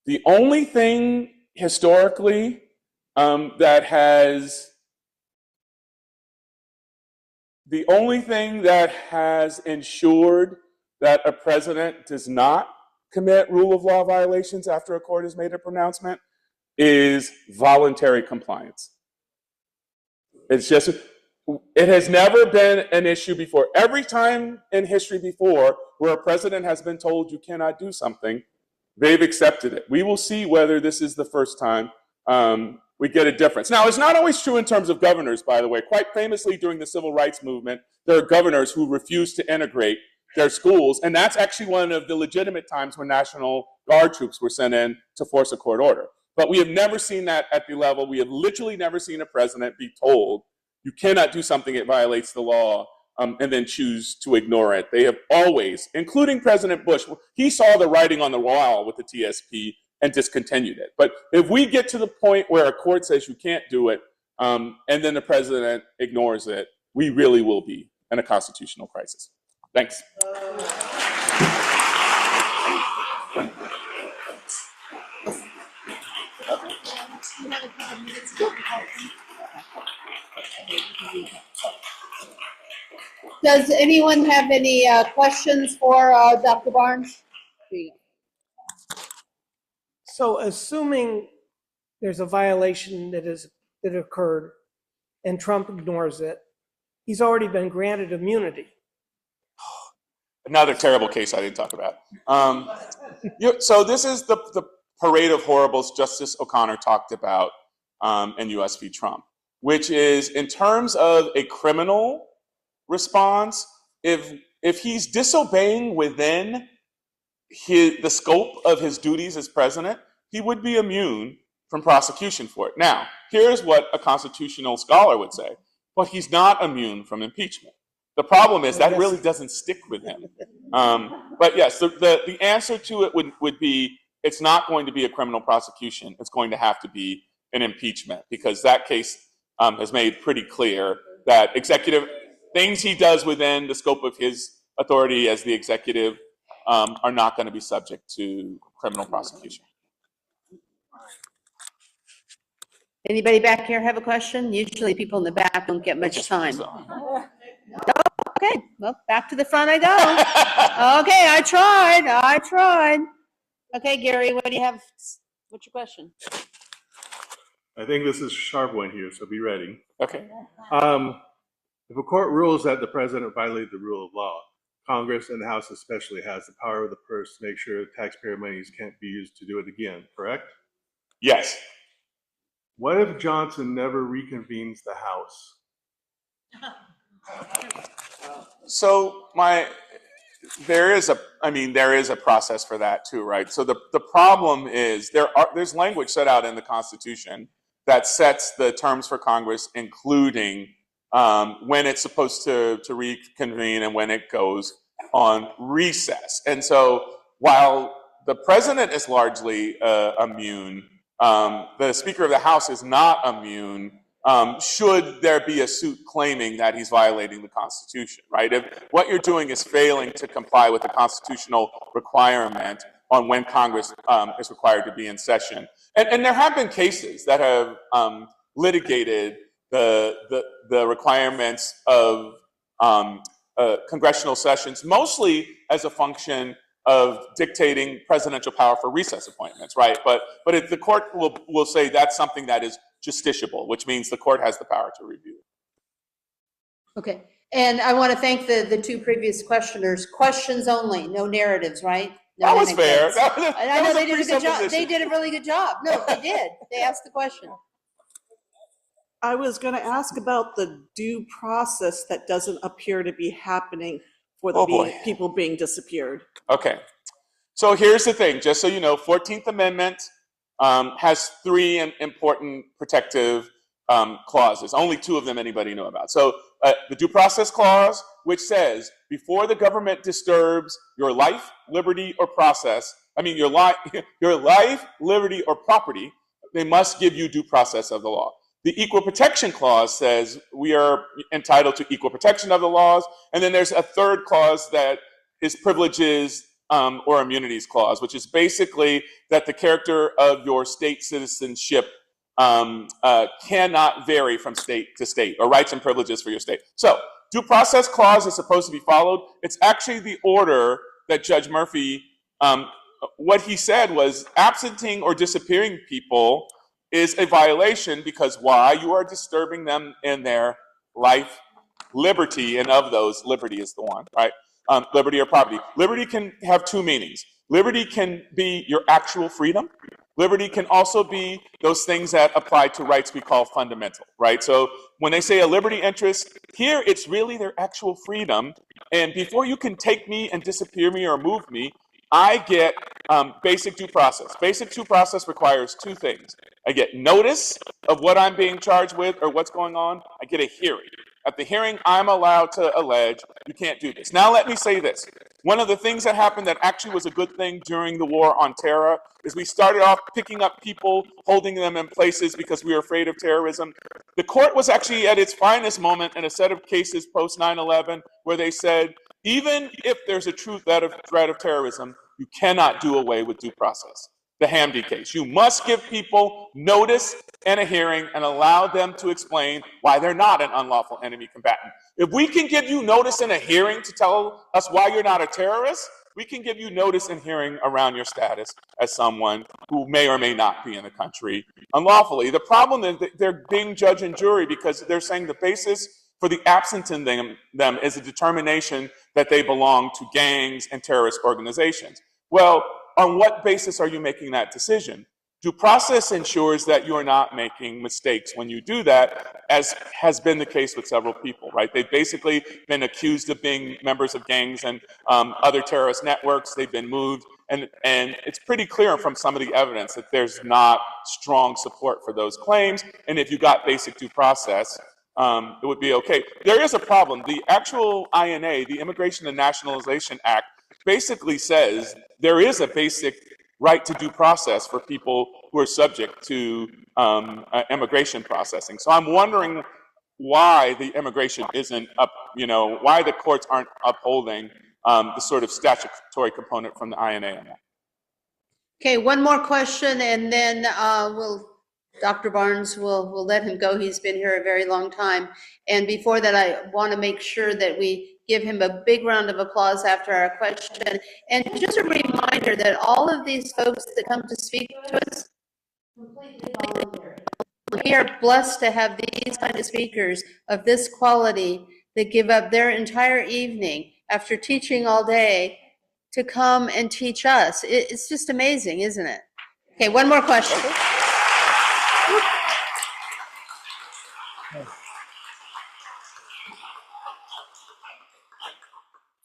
The only thing historically that has ensured that a president does not commit rule of law violations after a court has made a pronouncement is voluntary compliance. It's just, it has never been an issue before. Every time in history before where a president has been told you cannot do something, they've accepted it. We will see whether this is the first time we get a difference. Now, it's not always true in terms of governors, by the way. Quite famously, during the civil rights movement, there are governors who refused to integrate their schools, and that's actually one of the legitimate times when National Guard troops were sent in to force a court order. But we have never seen that at the level. We have literally never seen a president be told, you cannot do something, it violates the law, and then choose to ignore it. They have always, including President Bush, he saw the writing on the wall with the TSP and discontinued it. But if we get to the point where a court says you can't do it, and then the president ignores it, we really will be in a constitutional crisis. Thanks. Does anyone have any questions for Dr. Barnes? So assuming there's a violation that occurred and Trump ignores it, he's already been granted immunity. Another terrible case I didn't talk about. So this is the parade of horribles Justice O'Connor talked about in U.S. v. Trump, which is in terms of a criminal response, if he's disobeying within the scope of his duties as president, he would be immune from prosecution for it. Now, here's what a constitutional scholar would say. But he's not immune from impeachment. The problem is that really doesn't stick with him. But yes, the answer to it would be, it's not going to be a criminal prosecution. It's going to have to be an impeachment, because that case has made pretty clear that executive things he does within the scope of his authority as the executive are not going to be subject to criminal prosecution. Anybody back here have a question? Usually people in the back don't get much time. Okay, well, back to the front I go. Okay, I tried. Okay, Gary, what do you have? What's your question? I think this is a sharp one here, so be ready. Okay. If a court rules that the president violated the rule of law, Congress and the House especially has the power of the purse to make sure taxpayer monies can't be used to do it again, correct? Yes. What if Johnson never reconvenes the House? So there is a process for that too, right? So the problem is there's language set out in the Constitution that sets the terms for Congress, including when it's supposed to reconvene and when it goes on recess. And so while the president is largely immune, the Speaker of the House is not immune should there be a suit claiming that he's violating the Constitution, right? If what you're doing is failing to comply with the constitutional requirement on when Congress is required to be in session. And there have been cases that have litigated the requirements of congressional sessions, mostly as a function of dictating presidential power for recess appointments, right? But if the court will say that's something that is justiciable, which means the court has the power to review. Okay, and I want to thank the two previous questioners. Questions only, no narratives, right? No That was fair. anecdotes. I know was they a did a good job. They presupposition. did a really good job. No, they did. They asked the question. I was going to ask about the due process that doesn't appear to be happening for the Oh, boy. people being disappeared. Okay, so here's the thing, just so you know, 14th Amendment has three important protective clauses. Only two of them anybody know about. So the Due Process Clause, which says before the government disturbs your life, liberty, or your life, liberty, or property, they must give you due process of the law. The Equal Protection Clause says we are entitled to equal protection of the laws. And then there's a third clause that is privileges or immunities clause, which is basically that the character of your state citizenship cannot vary from state to state, or rights and privileges for your state. So due process clause is supposed to be followed. It's actually the order that Judge Murphy, what he said was absenting or disappearing people is a violation because why? You are disturbing them in their life, liberty, and of those, liberty is the one, right? Liberty or property. Liberty can have two meanings. Liberty can be your actual freedom. Liberty can also be those things that apply to rights we call fundamental, right? So when they say a liberty interest, here it's really their actual freedom. And before you can take me and disappear me or move me, I get basic due process. Basic due process requires two things. I get notice of what I'm being charged with or what's going on. I get a hearing. At the hearing, I'm allowed to allege you can't do this. Now, let me say this. One of the things that happened that actually was a good thing during the war on terror is we started off picking up people, holding them in places because we were afraid of terrorism. The court was actually at its finest moment in a set of cases post 9/11 where they said, even if there's a true threat of terrorism, you cannot do away with due process. The Hamdi case. You must give people notice and a hearing and allow them to explain why they're not an unlawful enemy combatant. If we can give you notice and a hearing to tell us why you're not a terrorist, we can give you notice and hearing around your status as someone who may or may not be in the country unlawfully. The problem is that they're being judge and jury because they're saying the basis for the absenting them is a determination that they belong to gangs and terrorist organizations. Well, on what basis are you making that decision? Due process ensures that you're not making mistakes when you do that, as has been the case with several people, right? They've basically been accused of being members of gangs and other terrorist networks. They've been moved, and it's pretty clear from some of the evidence that there's not strong support for those claims, and if you got basic due process, it would be okay. There is a problem. The actual INA, the Immigration and Nationalization Act, basically says there is a basic right to due process for people who are subject to immigration processing. So I'm wondering why the immigration isn't up, why the courts aren't upholding the sort of statutory component from the INA on that. Okay, one more question, and then Dr. Barnes will let him go. He's been here a very long time. And before that, I want to make sure that we give him a big round of applause after our question. And just a reminder that all of these folks that come to speak to us, completely voluntary. We are blessed to have these kind of speakers of this quality that give up their entire evening after teaching all day to come and teach us. It's just amazing, isn't it? Okay, one more question.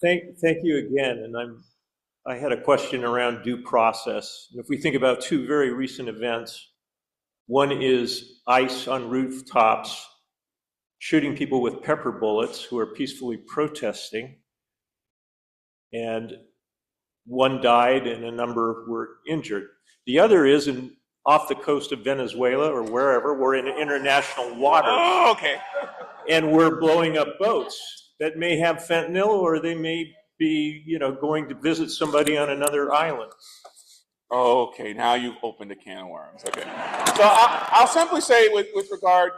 Thank you again. And I had a question around due process. If we think about two very recent events, one is ICE on rooftops shooting people with pepper bullets who are peacefully protesting, and one died and a number were injured. The other is off the coast of Venezuela or wherever. We're in international waters. Oh, okay. And we're blowing up boats that may have fentanyl, or they may be, going to visit somebody on another island. Okay, now you've opened a can of worms. Okay, so I'll simply say with regard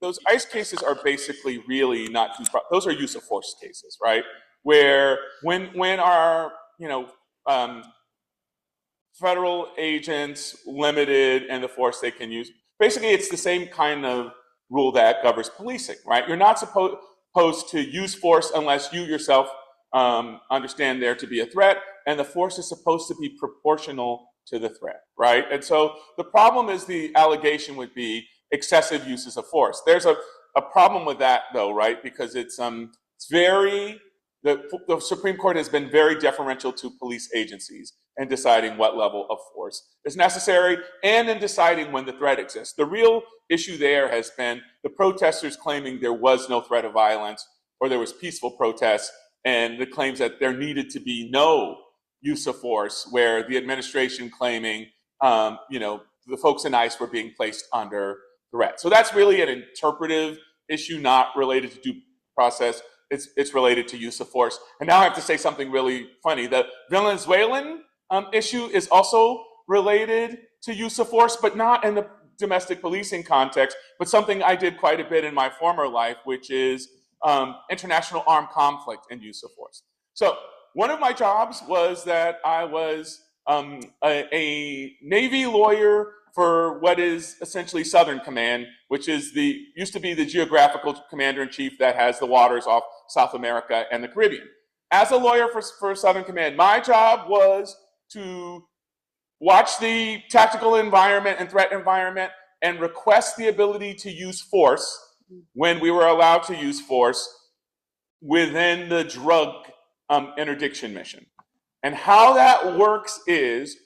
those ICE cases are basically really not those are use of force cases, right? Where when our federal agents limited in the force they can use, basically it's the same kind of rule that governs policing, right? You're not supposed to use force unless you yourself understand there to be a threat, and the force is supposed to be proportional to the threat, right? And so the problem is the allegation would be excessive uses of force. There's a problem with that though, right? Because it's very, the Supreme Court has been very deferential to police agencies in deciding what level of force is necessary and in deciding when the threat exists. The real issue there has been the protesters claiming there was no threat of violence or there was peaceful protests, and the claims that there needed to be no use of force, where the administration claiming, the folks in ICE were being placed under threat. So that's really an interpretive issue, not related to due process. it's related to use of force. And now I have to say something really funny. The Venezuelan issue is also related to use of force, but not in the domestic policing context, but something I did quite a bit in my former life, which is international armed conflict and use of force. So one of my jobs was that I was a Navy lawyer for what is essentially Southern Command, which is used to be the geographical commander-in-chief that has the waters off South America and the Caribbean. As a lawyer for Southern Command, my job was to watch the tactical environment and threat environment and request the ability to use force when we were allowed to use force within the drug interdiction mission. And how that works is,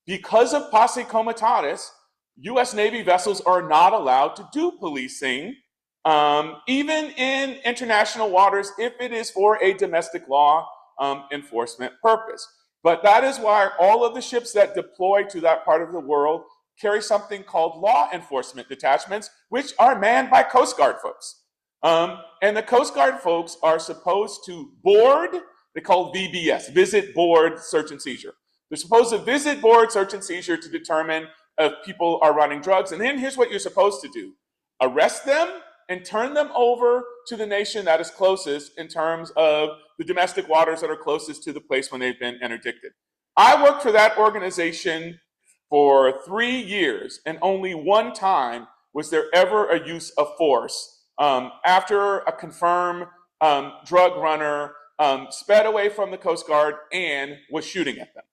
because of posse comitatus, U.S. Navy vessels are not allowed to do policing, even in international waters, if it is for a domestic law enforcement purpose. But that is why all of the ships that deploy to that part of the world carry something called law enforcement detachments, which are manned by Coast Guard folks. And the Coast Guard folks are supposed to board, they call VBS, visit, board, search and seizure. They're supposed to visit, board, search and seizure to determine if people are running drugs. And then here's what you're supposed to do. Arrest them and turn them over to the nation that is closest in terms of the domestic waters that are closest to the place when they've been interdicted. I worked for that organization for 3 years, and only one time was there ever a use of force after a confirmed drug runner sped away from the Coast Guard and was shooting at them.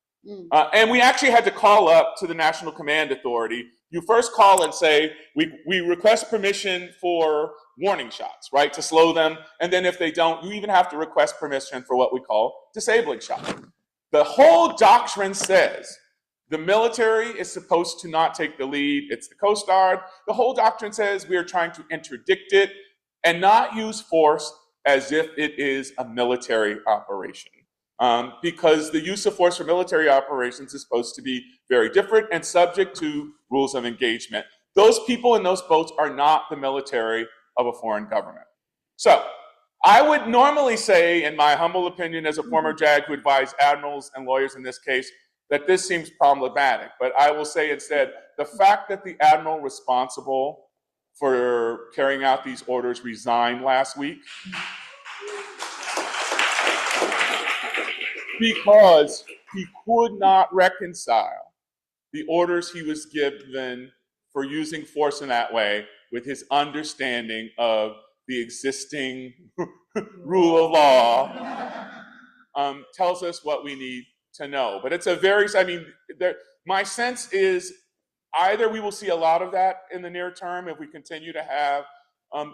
And we actually had to call up to the National Command Authority. You first call and say, we request permission for warning shots, right, to slow them. And then if they don't, you even have to request permission for what we call disabling shots. The whole doctrine says the military is supposed to not take the lead. It's the Coast Guard. The whole doctrine says we are trying to interdict it and not use force as if it is a military operation. Because the use of force for military operations is supposed to be very different and subject to rules of engagement. Those people in those boats are not the military of a foreign government. So I would normally say, in my humble opinion as a former JAG who advised admirals and lawyers in this case, that this seems problematic. But I will say instead, the fact that the admiral responsible for carrying out these orders resigned last week, because he could not reconcile the orders he was given for using force in that way with his understanding of the existing rule of law, tells us what we need to know. But it's a very, my sense is either we will see a lot of that in the near term if we continue to have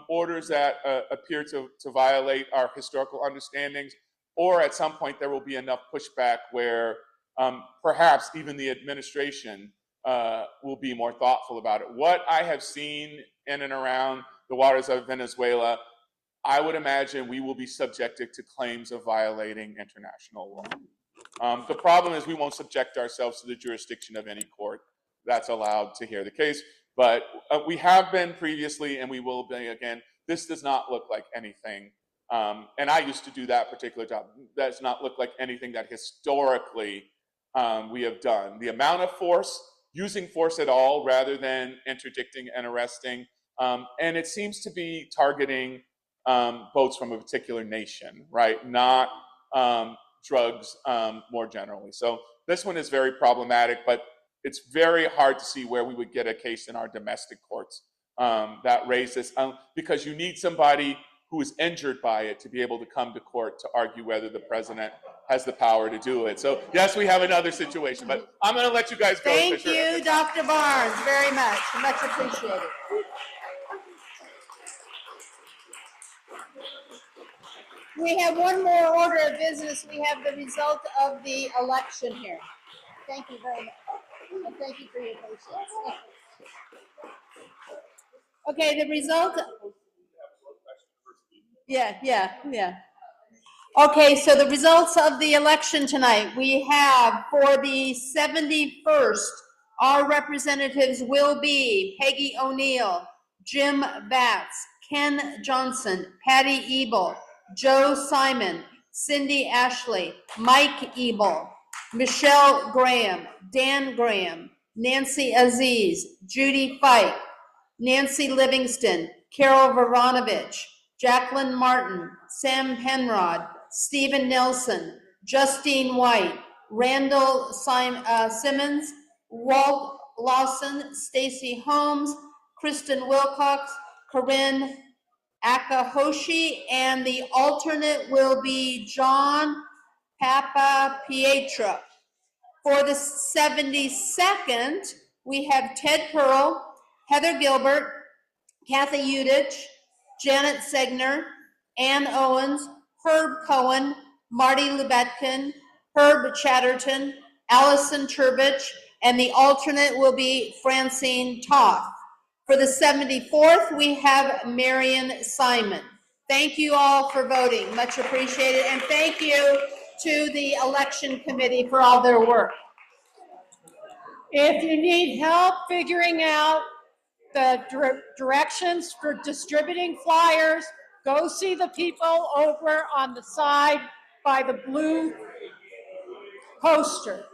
orders that appear to violate our historical understandings, or at some point there will be enough pushback where perhaps even the administration will be more thoughtful about it. What I have seen in and around the waters of Venezuela, I would imagine we will be subjected to claims of violating international law. The problem is we won't subject ourselves to the jurisdiction of any court that's allowed to hear the case, but we have been previously and we will be again. This does not look like anything. And I used to do that particular job. That does not look like anything that historically we have done. The amount of force, using force at all rather than interdicting and arresting, and it seems to be targeting boats from a particular nation, right? Not drugs more generally. So this one is very problematic, but it's very hard to see where we would get a case in our domestic courts that raises, because you need somebody who is injured by it to be able to come to court to argue whether the president has the power to do it. So yes, we have another situation, but I'm going to let you guys go. Thank you, Dr. Barnes, very much. Much appreciated. We have one more order of business. We have the result of the election here. Thank you very much. And thank you for your patience. Okay, the result. Yeah. Okay, so the results of the election tonight, we have for the 71st, our representatives will be Peggy O'Neill, Jim Batts, Ken Johnson, Patty Ebel, Joe Simon, Cindy Ashley, Mike Ebel, Michelle Graham, Dan Graham, Nancy Aziz, Judy Fike, Nancy Livingston, Carol Voronovich, Jacqueline Martin, Sam Penrod, Stephen Nelson, Justine White, Randall Simmons, Walt Lawson, Stacy Holmes, Kristen Wilcox, Corinne Akahoshi, and the alternate will be John Papa Pietra. For the 72nd, we have Ted Pearl, Heather Gilbert, Kathy Udich, Janet Segner, Ann Owens, Herb Cohen, Marty Lubetkin, Herb Chatterton, Allison Turbich, and the alternate will be Francine Toth. For the 74th, we have Marion Simon. Thank you all for voting, much appreciated, and thank you to the election committee for all their work. If you need help figuring out the directions for distributing flyers, go see the people over on the side by the blue poster.